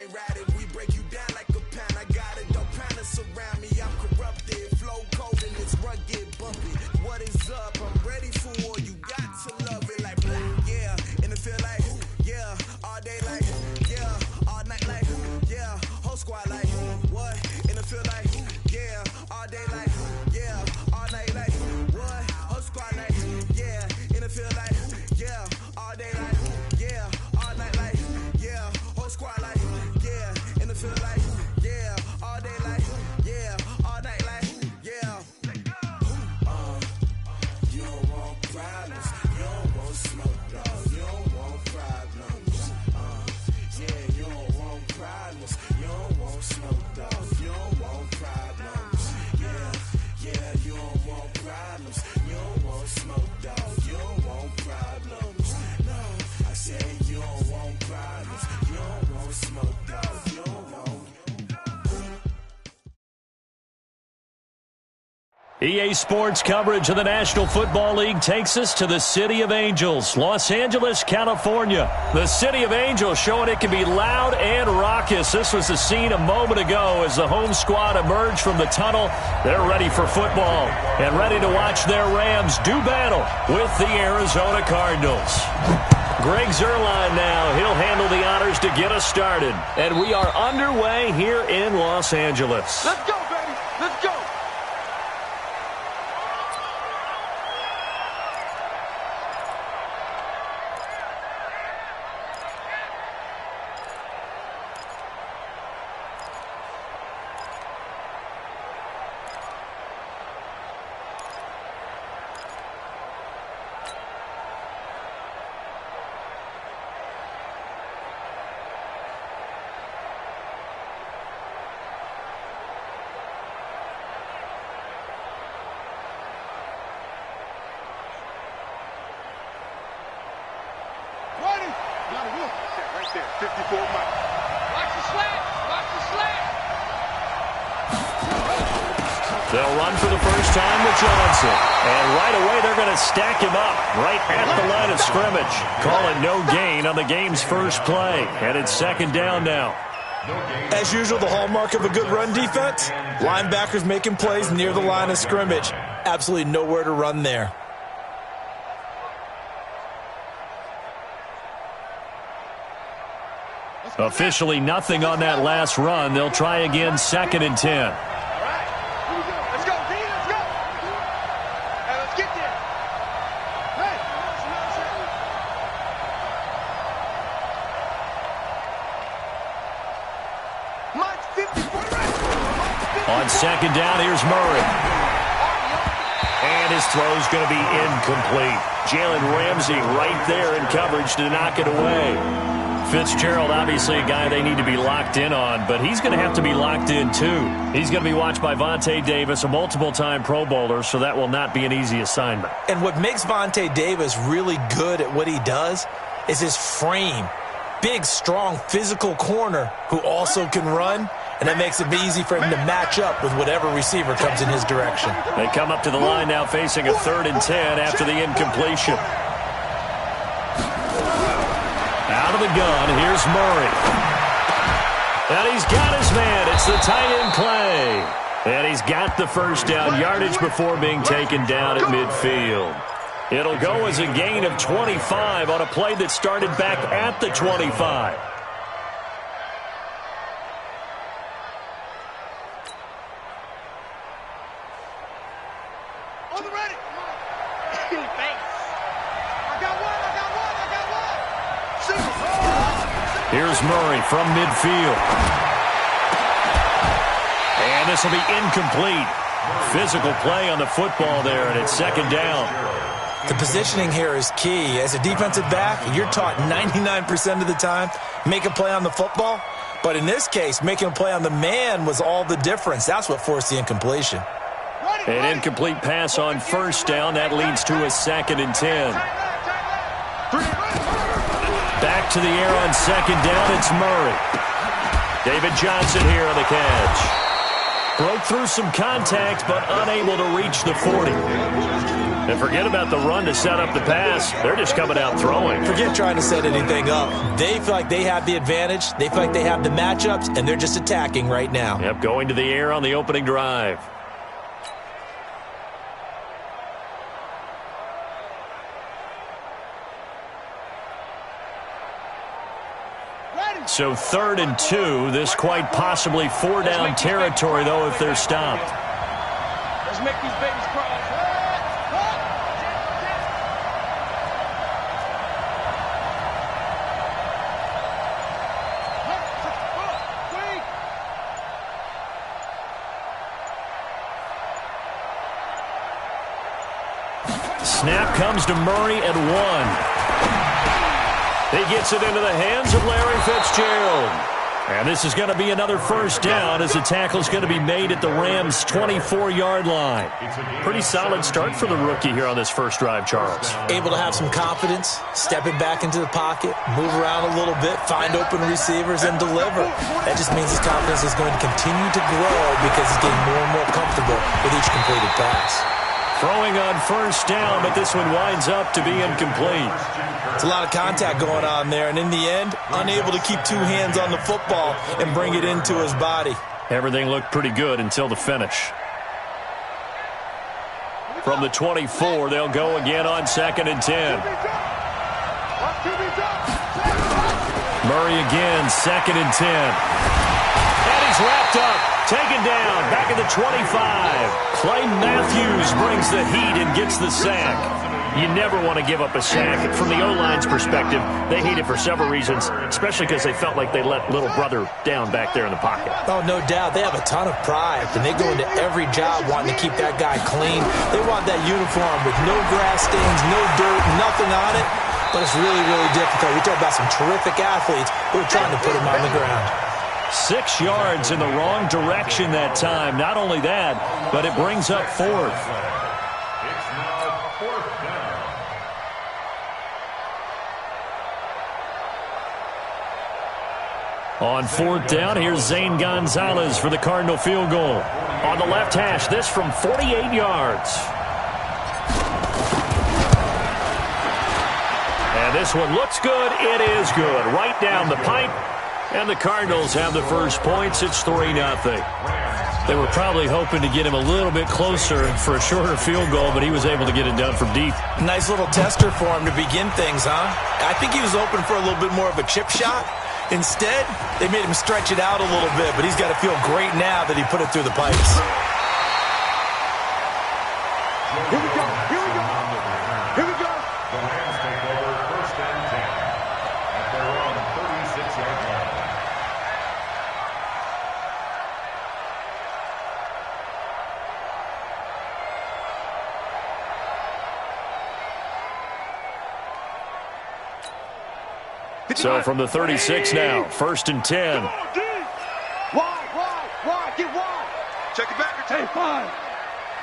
Speaker 12: Riding, we break you down like a pound. I got it, don't pound us around me. I'm corrupted, flow cold and it's rugged, bumpy. What is up? I'm ready for war. You got to love it like blah. Yeah, and it feel like, yeah, all day like, yeah, all night like, yeah, whole squad like, what? And it feel like, yeah, all day like, yeah, all night like, what? Whole squad like, yeah, and it feel like, yeah, all day like, yeah, all night like, yeah, whole squad like. Feel like, yeah, all day like, yeah, all night like, yeah. You don't want problems, you don't want smoke, dog. You don't want problems.
Speaker 1: EA Sports coverage of the National Football League takes us to the City of Angels, Los Angeles, California. The City of Angels showing it can be loud and raucous. This was the scene a moment ago as the home squad emerged from the tunnel. They're ready for football and ready to watch their Rams do battle with the Arizona Cardinals. Greg Zuerlein now. He'll handle the honors to get us started. And we are underway here in Los Angeles.
Speaker 3: Let's go, baby. Let's go. Right there, 54 miles. Watch the slant. Watch the slant.
Speaker 1: They'll run for the first time with Johnson. And right away, they're going to stack him up right at the line of scrimmage. Calling no gain on the game's first play. And it's second down now.
Speaker 2: As usual, the hallmark of a good run defense, linebackers making plays near the line of scrimmage. Absolutely nowhere to run there.
Speaker 1: Officially nothing on that last run. They'll try again, 2nd and 10.
Speaker 3: All right, here we go. Let's go, D. Let's go. Hey, let's get there. Hey. Mike's 50.
Speaker 1: On 2nd down, here's Murray. And his throw's going to be incomplete. Jalen Ramsey right there in coverage to knock it away. Fitzgerald, obviously a guy they need to be locked in on, but he's going to have to be locked in too. He's going to be watched by Vontae Davis, a multiple-time Pro Bowler, so that will not be an easy assignment.
Speaker 2: And what makes Vontae Davis really good at what he does is his frame. Big, strong, physical corner who also can run, and that makes it easy for him to match up with whatever receiver comes in his direction.
Speaker 1: They come up to the line now facing a 3rd and 10 after the incompletion. Out of the gun, here's Murray. And he's got his man. It's the tight end Clay. And he's got the first down yardage before being taken down at midfield. It'll go as a gain of 25 on a play that started back at the 25.
Speaker 3: On the ready. Thanks. I got one.
Speaker 1: Here's Murray from midfield. And this will be incomplete. Physical play on the football there, and it's 2nd down.
Speaker 2: The positioning here is key. As a defensive back, you're taught 99% of the time, make a play on the football. But in this case, making a play on the man was all the difference. That's what forced the incompletion.
Speaker 1: An incomplete pass on 1st down. That leads to a 2nd and 10. Back to the air on 2nd down. It's Murray. David Johnson here on the catch. Broke through some contact, but unable to reach the 40. And forget about the run to set up the pass. They're just coming out throwing.
Speaker 2: Forget trying to set anything up. They feel like they have the advantage. They feel like they have the matchups, and they're just attacking right now.
Speaker 1: Yep, going to the air on the opening drive. So 3rd and 2. This quite possibly 4-down territory, though, if they're stopped.
Speaker 3: Let's make these babies cry.
Speaker 1: Snap comes to Murray at 1. He gets it into the hands of Larry Fitzgerald. And this is going to be another first down as the tackle's going to be made at the Rams' 24-yard line. Pretty solid start for the rookie here on this first drive, Charles.
Speaker 2: Able to have some confidence, stepping back into the pocket, move around a little bit, find open receivers, and deliver. That just means his confidence is going to continue to grow because he's getting more and more comfortable with each completed pass.
Speaker 1: Throwing on first down, but this one winds up to be incomplete.
Speaker 2: It's a lot of contact going on there, and in the end, unable to keep two hands on the football and bring it into his body.
Speaker 1: Everything looked pretty good until the finish. From the 24, they'll go again on 2nd and 10. Murray again, 2nd and 10. And he's wrapped up. Taken down, back at the 25. Clay Matthews brings the heat and gets the sack. You never want to give up a sack. From the O-line's perspective, they hate it for several reasons, especially because they felt like they let little brother down back there in the pocket.
Speaker 2: Oh, no doubt. They have a ton of pride, and they go into every job wanting to keep that guy clean. They want that uniform with no grass stains, no dirt, nothing on it. But it's really, really difficult. We talk about some terrific athletes who are trying to put him on the ground.
Speaker 1: 6 yards in the wrong direction that time. Not only that, but it brings up 4th.
Speaker 4: It's now 4th down.
Speaker 1: On 4th down, here's Zane Gonzalez for the Cardinal field goal. On the left hash, this from 48 yards. And this one looks good. It is good. Right down the pipe. And the Cardinals have the first points. It's 3-0. They were probably hoping to get him a little bit closer for a shorter field goal, but he was able to get it done from deep.
Speaker 2: Nice little tester for him to begin things, huh? I think he was open for a little bit more of a chip shot. Instead, they made him stretch it out a little bit, but he's got to feel great now that he put it through the pipes.
Speaker 3: Here we go. Here we go. Here we go.
Speaker 4: The Rams take over 1st and 10 at their own 36-yard line.
Speaker 1: So from the 36 now, 1st and 10.
Speaker 3: Wide, get wide. Check it back. Hey, 5.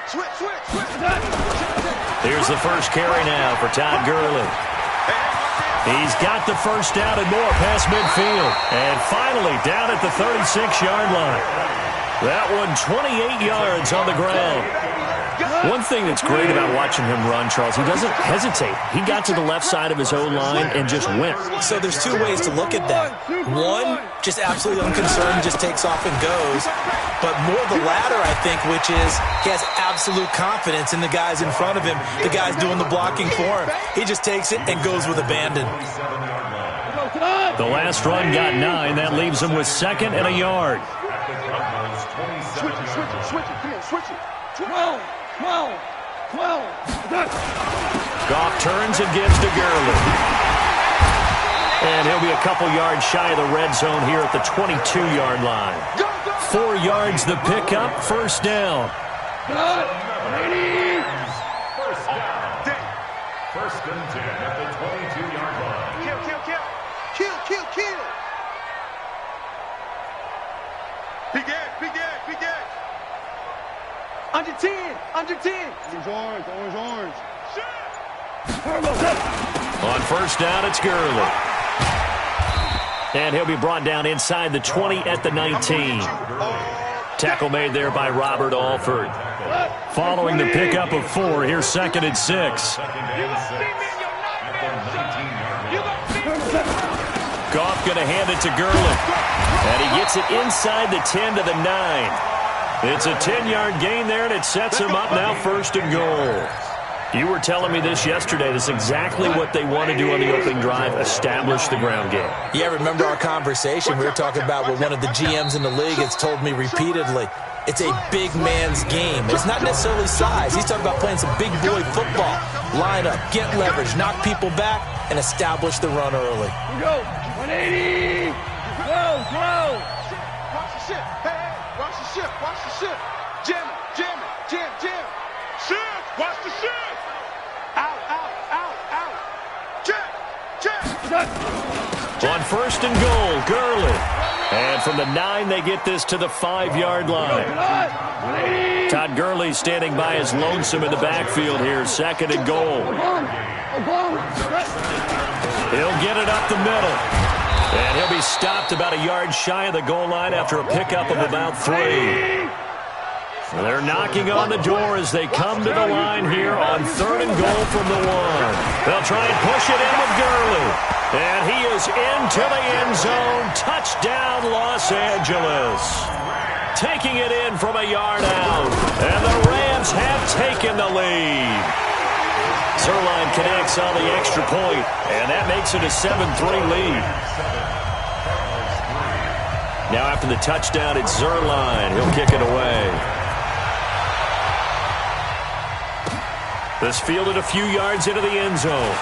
Speaker 3: Switch.
Speaker 1: Here's the first carry now for Todd Gurley. He's got the first down and more past midfield. And finally down at the 36-yard line. That one 28 yards on the ground. One thing that's great about watching him run, Charles, he doesn't hesitate. He got to the left side of his O-line and just went.
Speaker 2: So there's two ways to look at that. One, just absolutely unconcerned, just takes off and goes. But more the latter, I think, which is he has absolute confidence in the guys in front of him, the guys doing the blocking for him. He just takes it and goes with abandon.
Speaker 1: The last run got 9. That leaves him with 2nd and a yard.
Speaker 3: Switch it. 12.
Speaker 1: Goff turns and gives to Gurley. And he'll be a couple yards shy of the red zone here at the 22-yard line. 4 yards the pickup, first down.
Speaker 4: First and 10 at the 22-yard line.
Speaker 3: Kill. Big egg. Under 10. Orange.
Speaker 1: On first down, it's Gurley. And he'll be brought down inside the 20 at the 19. Tackle made there by Robert Alford. Following the pickup of 4, here's 2nd and 6. Goff going to hand it to Gurley. And he gets it inside the 10 to the 9. It's a 10-yard gain there, and it sets him up now 1st and goal. You were telling me this yesterday. That's exactly what they want to do on the opening drive, establish the ground game.
Speaker 2: Yeah, remember our conversation? We were talking about what one of the GMs in the league has told me repeatedly. It's a big man's game. It's not necessarily size. He's talking about playing some big boy football. Line up, get leverage, knock people back, and establish the run early.
Speaker 3: Here we go. 180. Go. Watch the ship. Hey. Watch the ship. Jam. Ship. Watch the ship. Out. Check.
Speaker 1: On 1st and goal, Gurley. And from the 9, they get this to the 5-yard line. Todd Gurley standing by as lonesome in the backfield here. 2nd and goal. He'll get it up the middle. And he'll be stopped about a yard shy of the goal line after a pickup of about 3. They're knocking on the door as they come to the line here on 3rd and goal from the 1. They'll try and push it in with Gurley. And he is into the end zone. Touchdown, Los Angeles. Taking it in from a yard out. And the Rams have taken the lead. Zerline connects on the extra point, and that makes it a 7-3 lead. Now after the touchdown, it's Zerline. He'll kick it away. This fielded a few yards into the end zone.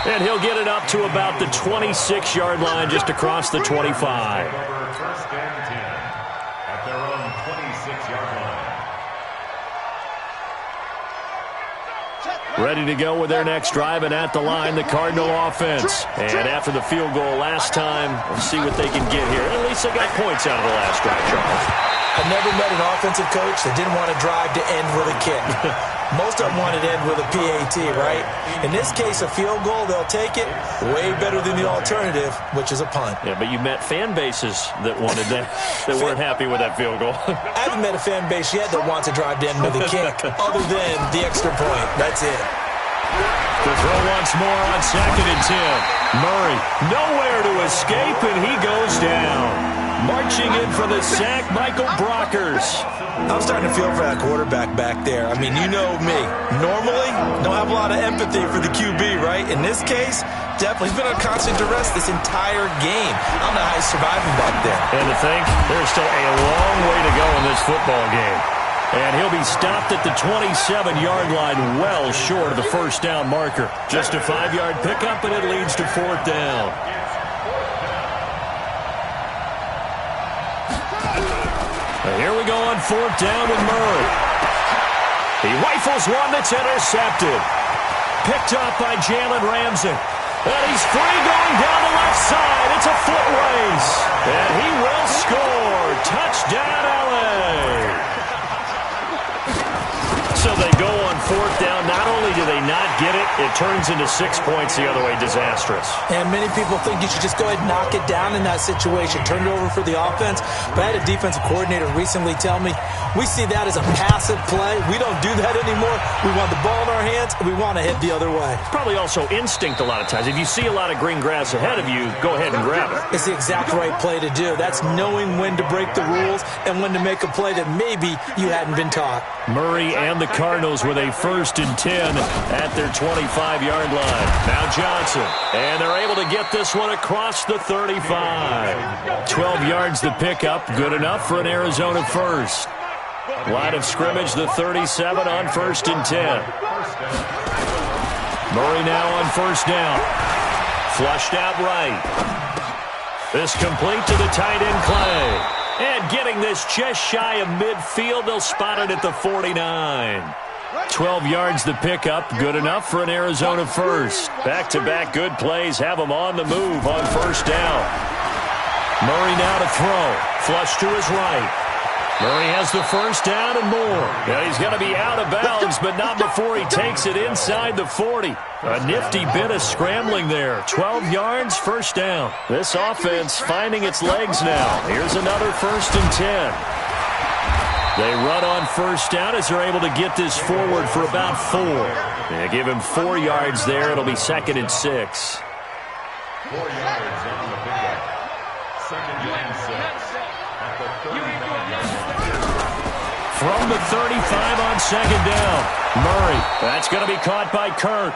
Speaker 1: And he'll get it up to about the 26-yard line just across the 25.
Speaker 4: First and 10 at their own 26-yard line.
Speaker 1: Ready to go with their next drive, and at the line, the Cardinal offense. And after the field goal last time, we'll see what they can get here. At least they got points out of the last drive, Charles.
Speaker 2: I've never met an offensive coach that didn't want to drive to end with a kick. Most of them wanted to end with a PAT, right? In this case, a field goal, they'll take it. Way better than the alternative, which is a punt.
Speaker 1: Yeah, but you met fan bases that wanted that, that weren't happy with that field goal.
Speaker 2: I haven't met a fan base yet that wants to drive to end with a kick, other than the extra point. That's it.
Speaker 1: The throw once more on 2nd and 10. Murray, nowhere to escape, and he goes down. Marching in for the sack, Michael Brockers.
Speaker 2: I'm starting to feel for that quarterback back there. I mean, you know me. Normally, don't have a lot of empathy for the QB, right? In this case, definitely. He's been on constant duress this entire game. I don't know how he's surviving back there.
Speaker 1: And to think, there's still a long way to go in this football game. And he'll be stopped at the 27-yard line, well short of the first down marker. Just a 5-yard pickup, and it leads to 4th down. And here we go on 4th down with Murray. He rifles one that's intercepted. Picked up by Jalen Ramsey. And he's free going down the left side. It's a foot race. And he will score. Touchdown, LA. So they go on 4th down. Not only do they not get it, it turns into 6 points the other way. Disastrous.
Speaker 2: And many people think you should just go ahead and knock it down in that situation. Turn it over for the offense. But I had a defensive coordinator recently tell me, we see that as a passive play. We don't do that anymore. We want the ball in our hands, and we want to head the other way.
Speaker 1: Probably also instinct a lot of times. If you see a lot of green grass ahead of you, go ahead and grab it.
Speaker 2: It's the exact right play to do. That's knowing when to break the rules and when to make a play that maybe you hadn't been taught.
Speaker 1: Murray and the Cardinals with a 1st and 10 at their 25-yard line. Now Johnson, and they're able to get this one across the 35. 12 yards the pickup, good enough for an Arizona first. Line of scrimmage, the 37 on 1st and 10. Murray now on 1st down. Flushed out right. This complete to the tight end Clay. And getting this just shy of midfield, they'll spot it at the 49. 12 yards the pickup, good enough for an Arizona first. Back-to-back good plays have them on the move on 1st down. Murray now to throw. Flush to his right. Murray has the 1st down and more. Yeah, he's going to be out of bounds, but not before he takes it inside the 40. A nifty bit of scrambling there. 12 yards, 1st down. This offense finding its legs now. Here's another 1st and 10. They run on 1st down as they're able to get this forward for about 4. They give him 4 yards there. It'll be 2nd and 6.
Speaker 4: 4 yards on the pickup. 2nd and 6. At the 35-yard line.
Speaker 1: From the 35 on 2nd down. Murray, that's going to be caught by Kirk.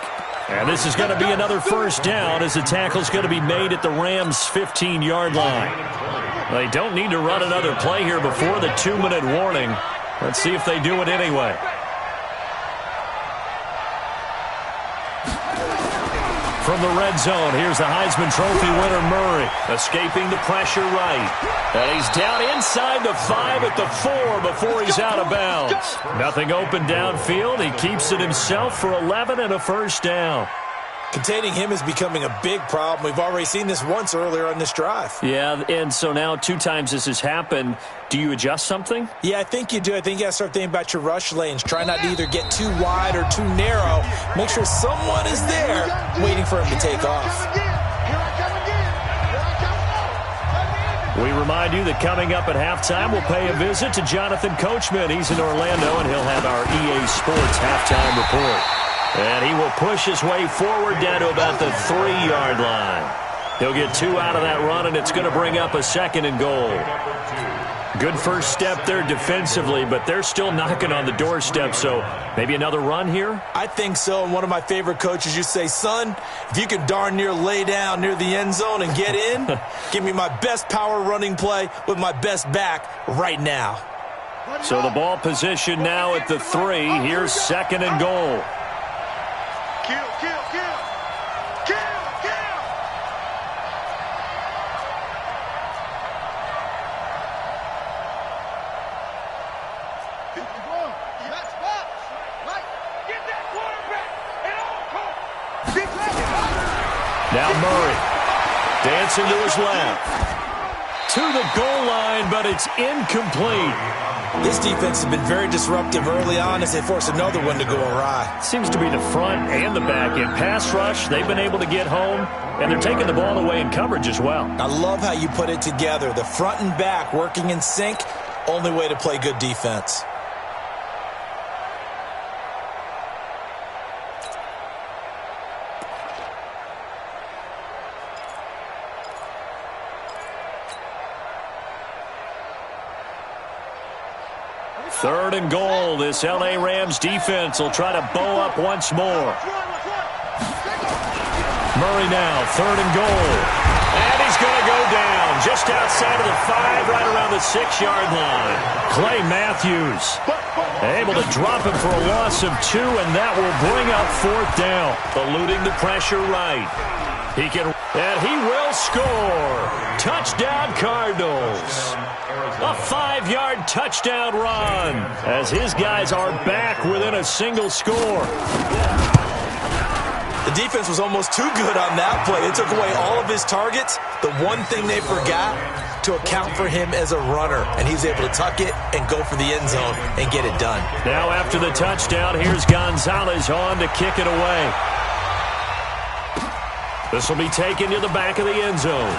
Speaker 1: And this is going to be another 1st down as the tackle's going to be made at the Rams' 15-yard line. They don't need to run another play here before the 2-minute warning. Let's see if they do it anyway. From the red zone, here's the Heisman Trophy winner Murray, escaping the pressure right. And he's down inside the 5 at the 4 before he's out of bounds. Nothing open downfield. He keeps it himself for 11 and a 1st down.
Speaker 2: Containing him is becoming a big problem. We've already seen this once earlier on this drive.
Speaker 1: Yeah, and so now 2 times this has happened. Do you adjust something?
Speaker 2: Yeah, I think you do. I think you got to start thinking about your rush lanes. Try not to either get too wide or too narrow. Make sure someone is there waiting for him to take off.
Speaker 1: We remind you that coming up at halftime, we'll pay a visit to Jonathan Coachman. He's in Orlando, and he'll have our EA Sports halftime report. And he will push his way forward down to about the 3-yard line. He'll get 2 out of that run, and it's going to bring up a 2nd and goal. Good first step there defensively, but they're still knocking on the doorstep, so maybe another run here?
Speaker 2: I think so, and one of my favorite coaches used to say, son, if you can darn near lay down near the end zone and get in, give me my best power running play with my best back right now.
Speaker 1: So the ball position now at the 3. Here's 2nd and goal.
Speaker 3: Kill.
Speaker 1: Now Murray, dancing to his left. To the goal line, but it's incomplete.
Speaker 2: This defense has been very disruptive early on as they force another one to go awry.
Speaker 1: Seems to be the front and the back. In pass rush, they've been able to get home, and they're taking the ball away in coverage as well.
Speaker 2: I love how you put it together. The front and back working in sync, only way to play good defense.
Speaker 1: Third and goal. This L.A. Rams defense will try to bow up once more. Murray now, 3rd and goal. And he's going to go down just outside of the 5, right around the 6-yard line. Clay Matthews able to drop him for a loss of 2, and that will bring up 4th down. Eluding the pressure right. He can, and he will score. Touchdown Cardinals. A 5-yard touchdown run as his guys are back within a single score.
Speaker 2: The defense was almost too good on that play. They took away all of his targets. The one thing they forgot, to account for him as a runner, and he's able to tuck it and go for the end zone and get it done.
Speaker 1: Now after the touchdown, here's Gonzalez on to kick it away. This will be taken to the back of the end zone.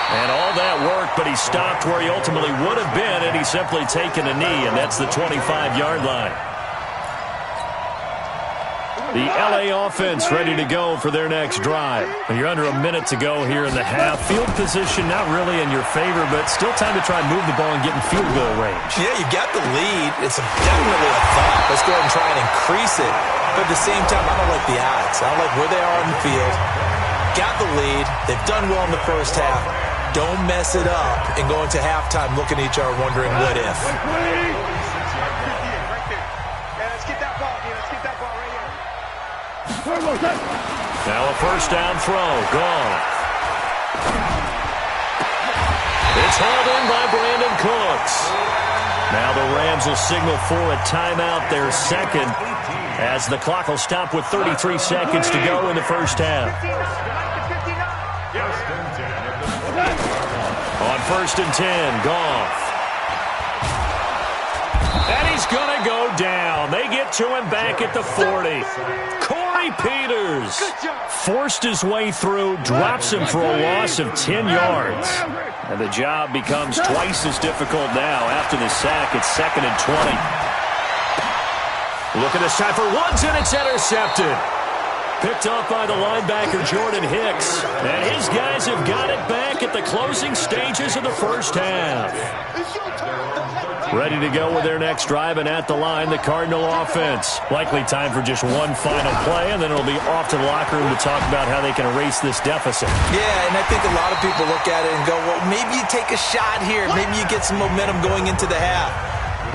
Speaker 1: And all that worked, but he stopped where he ultimately would have been, and he's simply taken a knee, and that's the 25-yard line. The L.A. offense ready to go for their next drive. You're under a minute to go here in the half. Field position not really in your favor, but still time to try and move the ball and get in field goal range.
Speaker 2: Yeah, you got the lead. It's definitely a thought. Let's go ahead and try and increase it. But at the same time, I don't like the odds. I don't like where they are on the field. Got the lead. They've done well in the first half. Don't mess it up and go into halftime looking at each other wondering what if.
Speaker 1: Now a first down throw. Gone. It's hauled in by Brandon Cooks. Now the Rams will signal for a timeout, their 2nd, as the clock will stop with 33 seconds to go in the first half. On 1st and 10, Goff. And he's going to go down. They get to him back at the 40. Corey Peters forced his way through, drops him for a loss of 10 yards. And the job becomes twice as difficult now after the sack. It's 2nd and 20. Look at this time for Woods, and it's intercepted. Picked up by the linebacker, Jordan Hicks. And his guys have got it back at the closing stages of the first half. Ready to go with their next drive, and at the line, the Cardinal offense. Likely time for just one final play, and then it'll be off to the locker room to talk about how they can erase this deficit.
Speaker 2: Yeah, and I think a lot of people look at it and go, well, maybe you take a shot here. Maybe you get some momentum going into the half.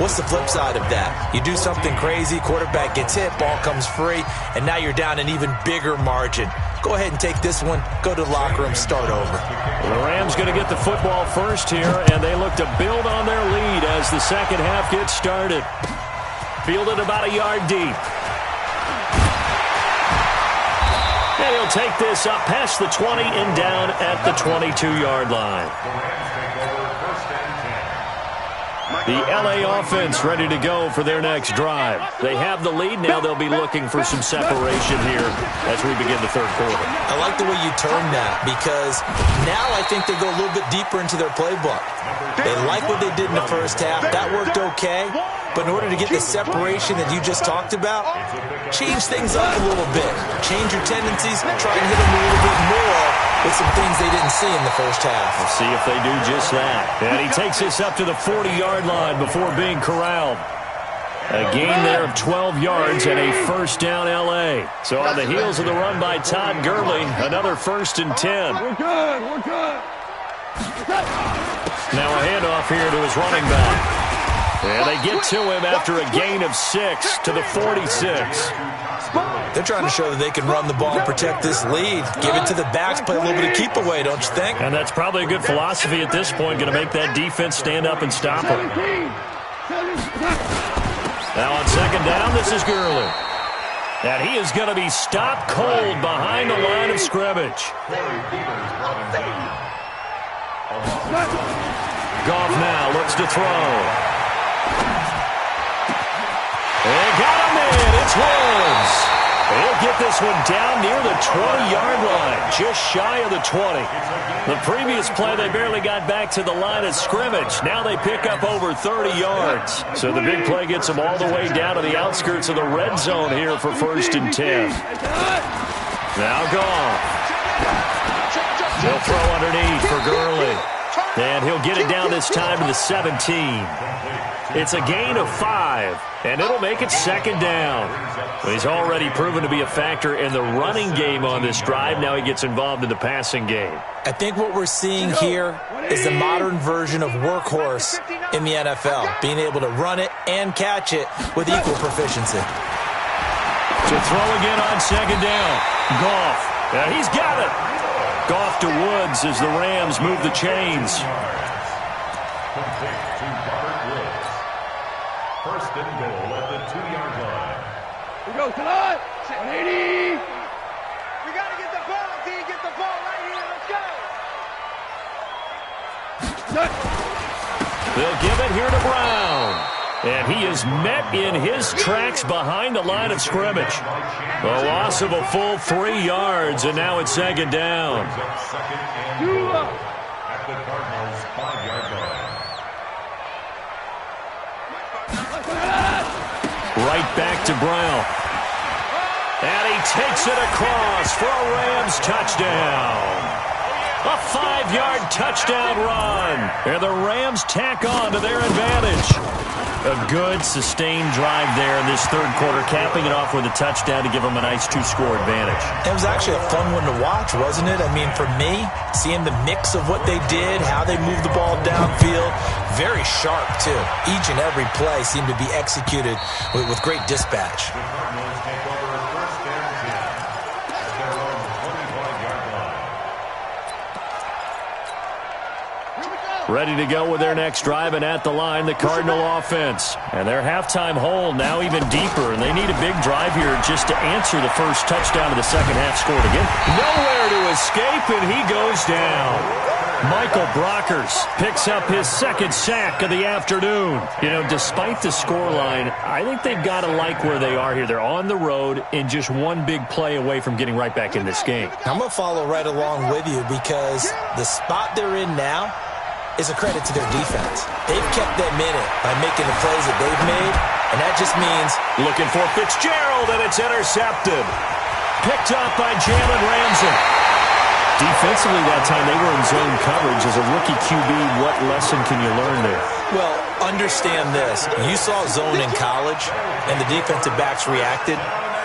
Speaker 2: What's the flip side of that? You do something crazy, quarterback gets hit, ball comes free, and now you're down an even bigger margin. Go ahead and take this one, go to the locker room, start over.
Speaker 1: The Rams going to get the football first here, and they look to build on their lead as the second half gets started. Fielded about a yard deep. And he'll take this up past the 20 and down at the 22-yard line. The L.A. offense ready to go for their next drive. They have the lead. Now they'll be looking for some separation here as we begin the third quarter.
Speaker 2: I like the way you termed that because now I think they go a little bit deeper into their playbook. They like what they did in the first half. That worked okay. But in order to get the separation that you just talked about, change things up a little bit. Change your tendencies. Try and hit them a little bit more with some things they didn't see in the first half.
Speaker 1: We'll see if they do just that. And he takes this up to the 40-yard line before being corralled. A gain there of 12 yards and a first down L.A. So on the heels of the run by Todd Gurley, another 1st and 10.
Speaker 3: We're good. We're good.
Speaker 1: Now a handoff here to his running back. And they get to him after a gain of 6 to the 46.
Speaker 2: They're trying to show that they can run the ball and protect this lead. Give it to the backs, play a little bit of keep away, don't you think?
Speaker 1: And that's probably a good philosophy at this point, going to make that defense stand up and stop him. Now on second down, this is Gurley. And he is going to be stopped cold behind the line of scrimmage. Goff now looks to throw. And got him in. It's Woods. He'll get this one down near the 20-yard line, just shy of the 20. The previous play, they barely got back to the line of scrimmage. Now they pick up over 30 yards. So the big play gets them all the way down to the outskirts of the red zone here for 1st and 10. Now Goff. He'll throw underneath for Gurley. And he'll get it down this time to the 17. It's a gain of 5, and it'll make it 2nd down. Well, he's already proven to be a factor in the running game on this drive. Now he gets involved in the passing game.
Speaker 2: I think what we're seeing here is the modern version of workhorse in the NFL, being able to run it and catch it with equal proficiency.
Speaker 1: To throw again on 2nd down. Goff. Yeah, he's got it. Goff to Woods as the Rams move the chains.
Speaker 4: First and goal at the 2-yard line.
Speaker 3: We go tonight. 180. We got to get the ball, D. Get the ball right here. Let's go.
Speaker 1: They'll give it here to Brown. And he is met in his tracks behind the line of scrimmage. A loss of a full 3 yards, and now it's 2nd down.
Speaker 4: Second and goal at the Cardinals' 5-yard line.
Speaker 1: Right back to Brown. And he takes it across for a Rams touchdown. A 5-yard touchdown run. And the Rams tack on to their advantage. A good, sustained drive there in this third quarter, capping it off with a touchdown to give them a nice 2-score advantage.
Speaker 2: It was actually a fun one to watch, wasn't it? I mean, for me, seeing the mix of what they did, how they moved the ball downfield, very sharp, too. Each and every play seemed to be executed with great dispatch.
Speaker 4: The Cardinals take over 1st and 10 at their own 25-yard line.
Speaker 1: Ready to go with their next drive, and at the line, the Cardinal offense. And their halftime hole now even deeper, and they need a big drive here just to answer the first touchdown of the second half scored again. Nowhere to escape, and he goes down. Michael Brockers picks up his 2nd sack of the afternoon. You know, despite the scoreline, I think they've got to like where they are here. They're on the road and just one big play away from getting right back in this game.
Speaker 2: I'm going to follow right along with you because the spot they're in now is a credit to their defense. They've kept them in it by making the plays that they've made, and that just means
Speaker 1: looking for Fitzgerald, and it's intercepted. Picked up by Jalen Ramsey. Defensively that time, they were in zone coverage. As a rookie QB, what lesson can you learn there?
Speaker 2: Well, understand this. You saw zone in college, and the defensive backs reacted,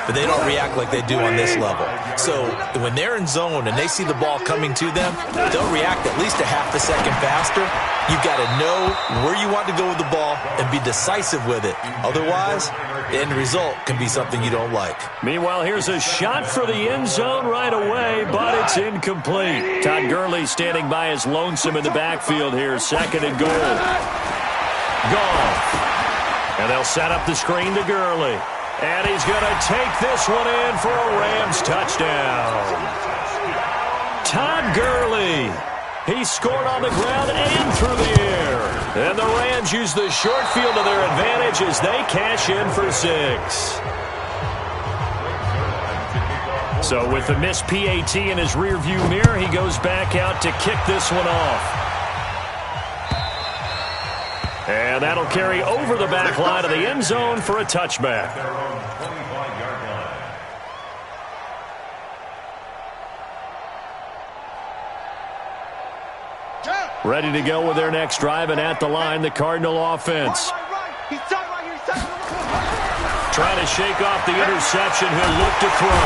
Speaker 2: but they don't react like they do on this level. So when they're in zone and they see the ball coming to them, they'll react at least a half a second faster. You've got to know where you want to go with the ball and be decisive with it. Otherwise, the end result can be something you don't like.
Speaker 1: Meanwhile, here's a shot for the end zone right away, but it's incomplete. Todd Gurley standing by his lonesome in the backfield here, 2nd and goal. Goff. And they'll set up the screen to Gurley. And he's going to take this one in for a Rams touchdown. Todd Gurley. He scored on the ground and through the air. And the Rams use the short field to their advantage as they cash in for 6. So with the missed PAT in his rearview mirror, he goes back out to kick this one off. And that'll carry over the back line of the end zone for a touchback. Ready to go with their next drive, and at the line, the Cardinal offense. Trying to shake off the interception. He'll look to throw.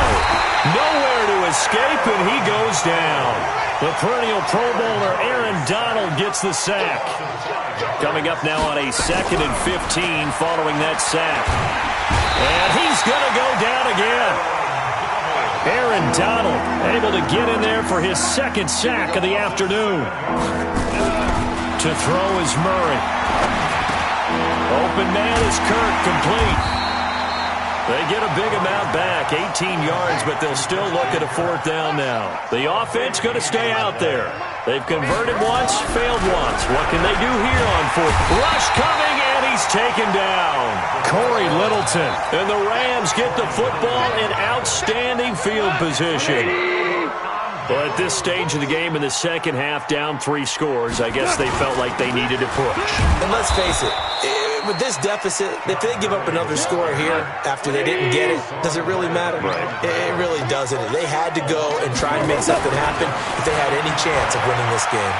Speaker 1: Nowhere to escape, and he goes down. The perennial Pro Bowler Aaron Donald gets the sack. Coming up now on a 2nd and 15 following that sack. And he's going to go down again. Aaron Donald able to get in there for his 2nd sack of the afternoon. To throw is Murray. Open man is Kirk, complete. They get a big amount back, 18 yards, but they'll still look at a 4th down now. The offense going to stay out there. They've converted once, failed once. What can they do here on 4th? Rush coming, and he's taken down. Corey Littleton. And the Rams get the football in outstanding field position. Well, at this stage of the game in the second half, down 3 scores, I guess they felt like they needed to push.
Speaker 2: And let's face it, with this deficit, if they give up another score here after they didn't get it, does it really matter?
Speaker 1: Right.
Speaker 2: It really doesn't. They had to go and try and make something happen if they had any chance of winning this game.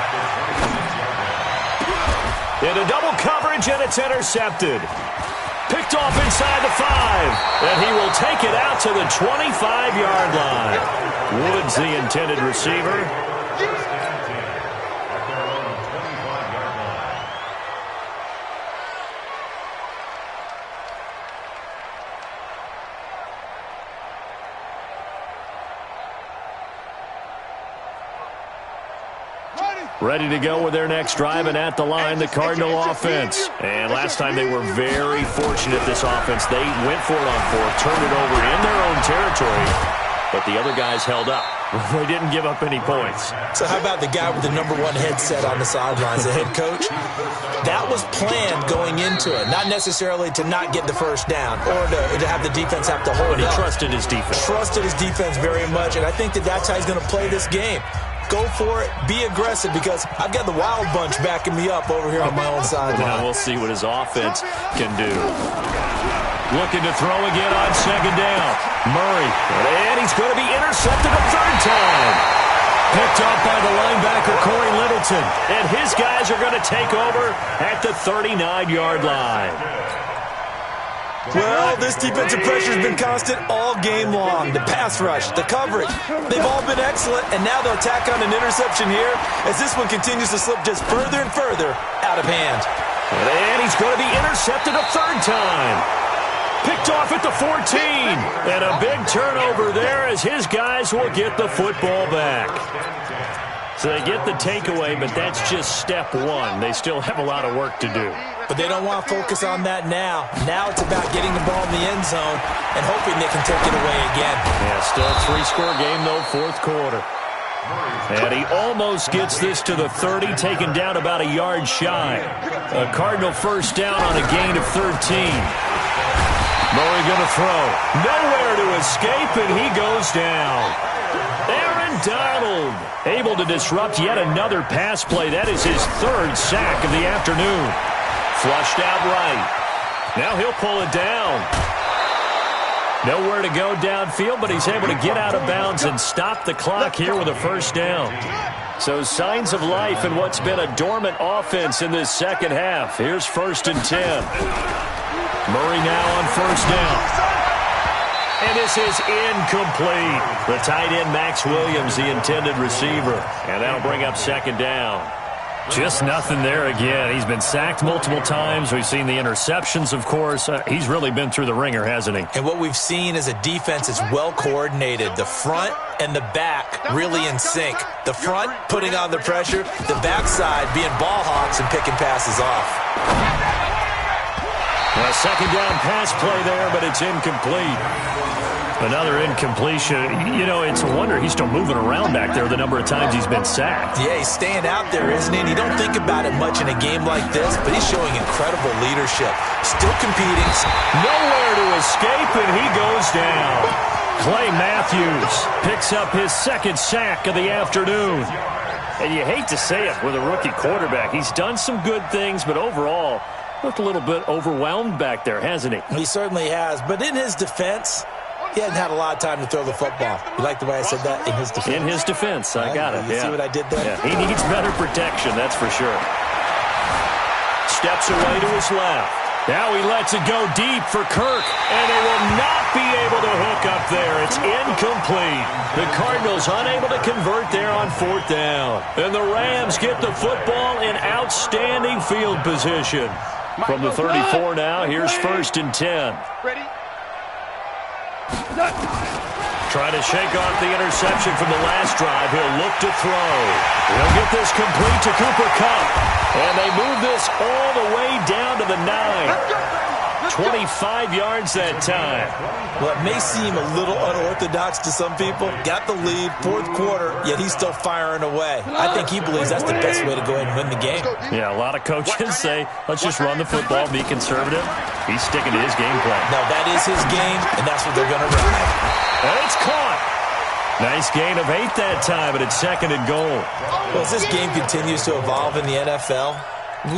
Speaker 1: Into double coverage, and it's intercepted. Picked off inside the 5, and he will take it out to the 25-yard line. Woods, the intended receiver. Ready to go with their next drive, and at the line, the Cardinal offense. And last time they were very fortunate, this offense. They went for it on 4th, turned it over in their own territory, but the other guys held up. They didn't give up any points.
Speaker 2: So how about the guy with the #1 headset on the sidelines, the head coach? That was planned going into it, not necessarily to not get the 1st down or to have the defense have to hold it.
Speaker 1: He trusted his defense.
Speaker 2: Trusted his defense very much, and I think that's how he's going to play this game. Go for it. Be aggressive, because I've got the Wild Bunch backing me up over here on my own sideline.
Speaker 1: Now we'll see what his offense can do. Looking to throw again on 2nd down. Murray. And he's going to be intercepted a 3rd time. Picked up by the linebacker, Corey Littleton. And his guys are going to take over at the 39-yard line.
Speaker 2: Well, this defensive pressure has been constant all game long. The pass rush, the coverage, they've all been excellent, and now they'll tack on an interception here as this one continues to slip just further and further out of hand.
Speaker 1: And he's going to be intercepted a 3rd time. Picked off at the 14. And a big turnover there as his guys will get the football back. So they get the takeaway, but that's just step 1. They still have a lot of work to do.
Speaker 2: But they don't want to focus on that now. Now it's about getting the ball in the end zone and hoping they can take it away again.
Speaker 1: Yeah, still a 3-score game, though, 4th quarter. And he almost gets this to the 30, taken down about a yard shy. A Cardinal 1st down on a gain of 13. Murray going to throw. Nowhere to escape, and he goes down. Aaron Donald able to disrupt yet another pass play. That is his 3rd sack of the afternoon. Flushed out right. Now he'll pull it down. Nowhere to go downfield, but he's able to get out of bounds and stop the clock here with a 1st down. So signs of life in what's been a dormant offense in this second half. Here's 1st and 10. Murray now on 1st down. And this is incomplete. The tight end, Max Williams, the intended receiver. And that'll bring up 2nd down. Just nothing there again. He's been sacked multiple times. We've seen the interceptions, of course. He's really been through the ringer, hasn't he?
Speaker 2: And what we've seen is a defense that's well coordinated. The front and the back really in sync. The front putting on the pressure, the backside being ball hawks and picking passes off.
Speaker 1: A second down pass play there, but it's incomplete. Another incompletion. You know, it's a wonder he's still moving around back there the number of times he's been sacked.
Speaker 2: Yeah, he's staying out there, isn't he? And you don't think about it much in a game like this, but he's showing incredible leadership. Still competing.
Speaker 1: Nowhere to escape, and he goes down. Clay Matthews picks up his second sack of the afternoon. And you hate to say it with a rookie quarterback. He's done some good things, but overall, looked a little bit overwhelmed back there, hasn't he?
Speaker 2: He certainly has. But in his defense, he hasn't had a lot of time to throw the football. You like the way I said that? In his defense.
Speaker 1: In his defense. I got it.
Speaker 2: You see what I did there?
Speaker 1: Yeah, he needs better protection, that's for sure. Steps away to his left. Now he lets it go deep for Kirk, and they will not be able to hook up there. It's incomplete. The Cardinals unable to convert there on fourth down. And the Rams get the football in outstanding field position. From the 34 now, here's 1st and 10.
Speaker 3: Ready?
Speaker 1: Trying to shake off the interception from the last drive. He'll look to throw. He'll get this complete to Cooper Kupp. And they move this all the way down to the 9. 25 yards that time.
Speaker 2: Well, it may seem a little unorthodox to some people. Got the lead, fourth quarter, yet he's still firing away. I think he believes that's the best way to go ahead and win the game.
Speaker 1: Yeah, a lot of coaches say, let's just run the football, be conservative. He's sticking to his game plan.
Speaker 2: No, that is his game, and that's what they're going to run.
Speaker 1: And it's caught. Nice gain of 8 that time, but it's 2nd and goal.
Speaker 2: Well, as this game continues to evolve in the NFL,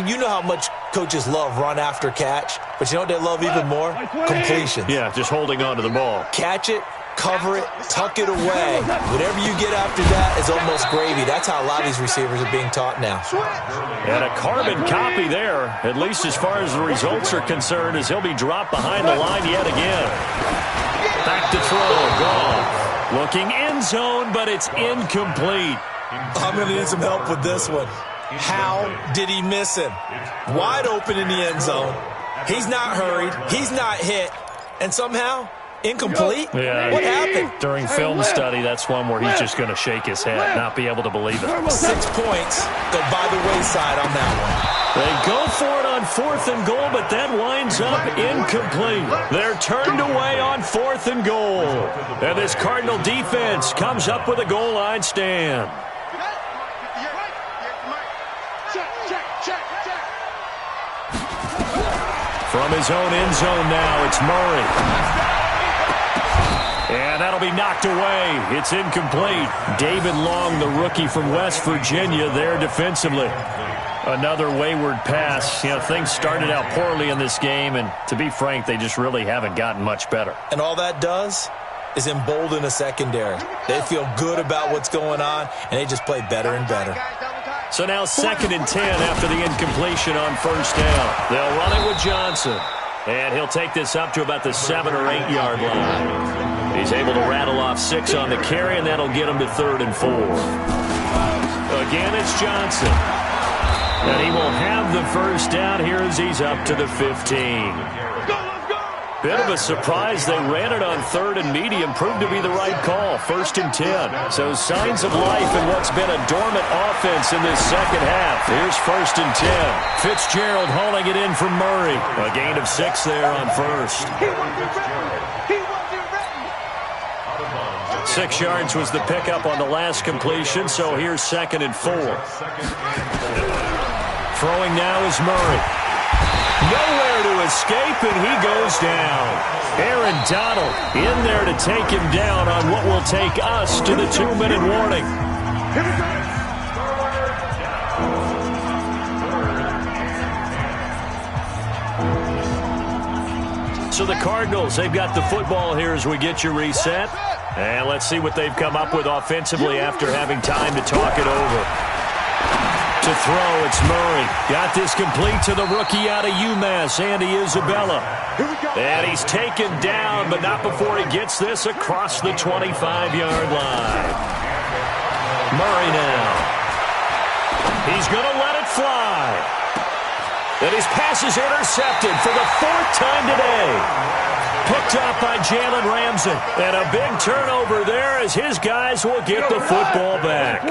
Speaker 2: you know how much coaches love run after catch, but you know what they love even more? Completion.
Speaker 1: Yeah, just holding on to the ball.
Speaker 2: Catch it, cover it, tuck it away. Whatever you get after that is almost gravy. That's how a lot of these receivers are being taught now.
Speaker 1: And a carbon copy there, at least as far as the results are concerned, as he'll be dropped behind the line yet again. Back to throw, gone. Looking end zone, but it's incomplete.
Speaker 2: I'm going to need some help with this one. How did he miss him? Wide open in the end zone. He's not hurried. He's not hit. And somehow, incomplete?
Speaker 1: Yeah.
Speaker 2: What happened?
Speaker 1: During film study, that's one where he's just going to shake his head, not be able to believe it.
Speaker 2: 6 points go by the wayside on that one.
Speaker 1: They go for it on 4th and goal, but that winds up incomplete. They're turned away on 4th and goal. And this Cardinal defense comes up with a goal line stand. From his own end zone now, it's Murray. And that'll be knocked away. It's incomplete. David Long, the rookie from West Virginia, there defensively. Another wayward pass. You know, things started out poorly in this game, and to be frank, they just really haven't gotten much better.
Speaker 2: And all that does is embolden a secondary. They feel good about what's going on, and they just play better and better.
Speaker 1: So now 2nd and 10 after the incompletion on 1st down. They'll run it with Johnson. And he'll take this up to about the 7 or 8 yard line. He's able to rattle off 6 on the carry, and that'll get him to 3rd and 4. Again, it's Johnson. And he will have the first down here as he's up to the 15. Bit of a surprise. They ran it on 3rd and medium. Proved to be the right call. 1st and 10. So signs of life in what's been a dormant offense in this second half. Here's 1st and 10. Fitzgerald hauling it in from Murray. A gain of 6 there on 1st. 6 yards was the pickup on the last completion. So here's 2nd and 4. Throwing now is Murray. Nowhere to escape, and he goes down. Aaron Donald in there to take him down on what will take us to the 2-minute warning. So the Cardinals, they've got the football here as we get you reset. And let's see what they've come up with offensively after having time to talk it over. To throw, it's Murray. Got this complete to the rookie out of UMass, Andy Isabella. And he's taken down, but not before he gets this across the 25-yard line. Murray now. He's going to let it fly. And his pass is intercepted for the 4th time today. Picked up by Jalen Ramsey. And a big turnover there as his guys will get the football back.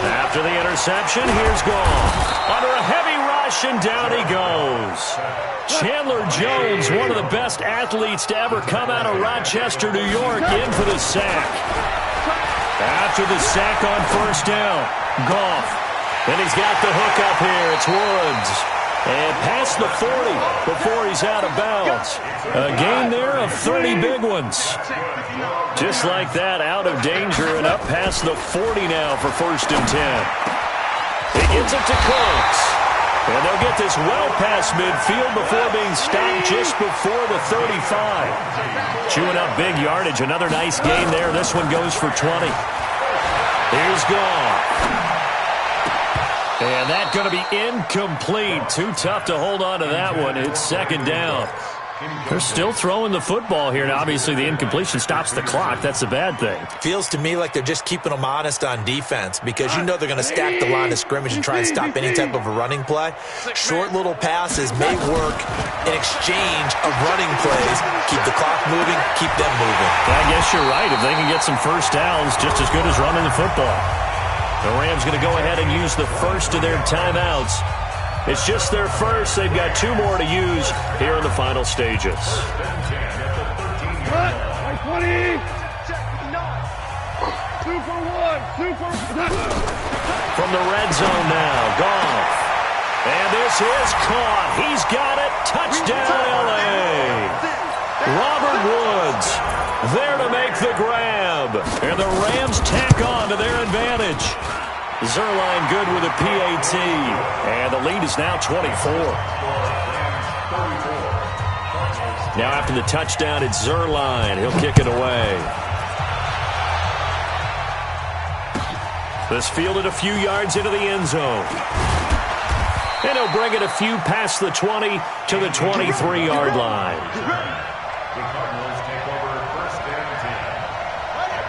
Speaker 1: After the interception, here's Goff. Under a heavy rush, and down he goes. Chandler Jones, one of the best athletes to ever come out of Rochester, New York, in for the sack. After the sack on first down, Goff. And he's got the hook up here. It's Woods. And past the 40 before he's out of bounds. A gain there of 30 big ones. Just like that, out of danger and up past the 40 now for 1st and 10. He gets it to Cooks. And they'll get this well past midfield before being stopped just before the 35. Chewing up big yardage. Another nice gain there. This one goes for 20. Here's Goff. And that's going to be incomplete. Too tough to hold on to that one. It's 2nd down. They're still throwing the football here. Now, obviously, the incompletion stops the clock. That's a bad thing.
Speaker 2: Feels to me like they're just keeping them honest on defense because you know they're going to stack the line of scrimmage and try and stop any type of a running play. Short little passes may work in exchange of running plays. Keep the clock moving, keep them moving.
Speaker 1: I guess you're right. If they can get some first downs, just as good as running the football. The Rams going to go ahead and use the first of their timeouts. It's just their first. They've got 2 more to use here in the final stages.
Speaker 3: 20. 2 for 1. 2 for 1.
Speaker 1: From the red zone now, Goff. And this is caught. He's got it. Touchdown, L.A. Robert Woods there to make the grab. And the Rams tack on to their advantage. Zerline good with a PAT. And the lead is now 24. Now after the touchdown, it's Zerline. He'll kick it away. This fielded a few yards into the end zone. And he'll bring it a few past the 20 to the 23-yard line.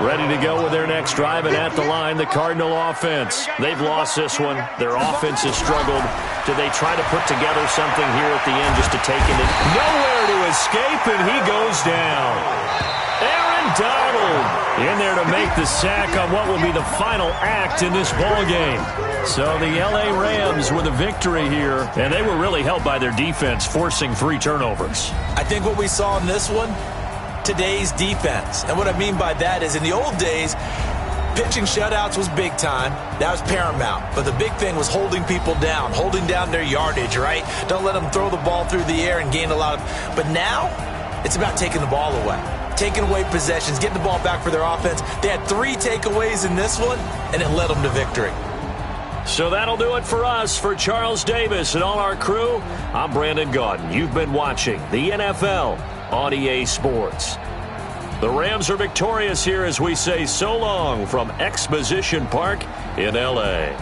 Speaker 1: Ready to go with their next drive, and at the line, the Cardinal offense. They've lost this one. Their offense has struggled. Do they try to put together something here at the end just to take it in? Nowhere to escape, and he goes down. Aaron Donald in there to make the sack on what will be the final act in this ballgame. So the L.A. Rams with a victory here, and they were really helped by their defense, forcing 3 turnovers.
Speaker 2: I think what we saw in this one, today's defense. And what I mean by that is in the old days, pitching shutouts was big time. That was paramount. But the big thing was holding people down, holding down their yardage, right? Don't let them throw the ball through the air and gain a lot of... But now, it's about taking the ball away. Taking away possessions, getting the ball back for their offense. They had 3 takeaways in this one, and it led them to victory.
Speaker 1: So that'll do it for us. For Charles Davis and all our crew, I'm Brandon Gaudin. You've been watching the NFL on EA Sports. The Rams are victorious here as we say so long from Exposition Park in L.A.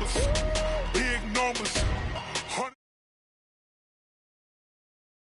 Speaker 12: problems.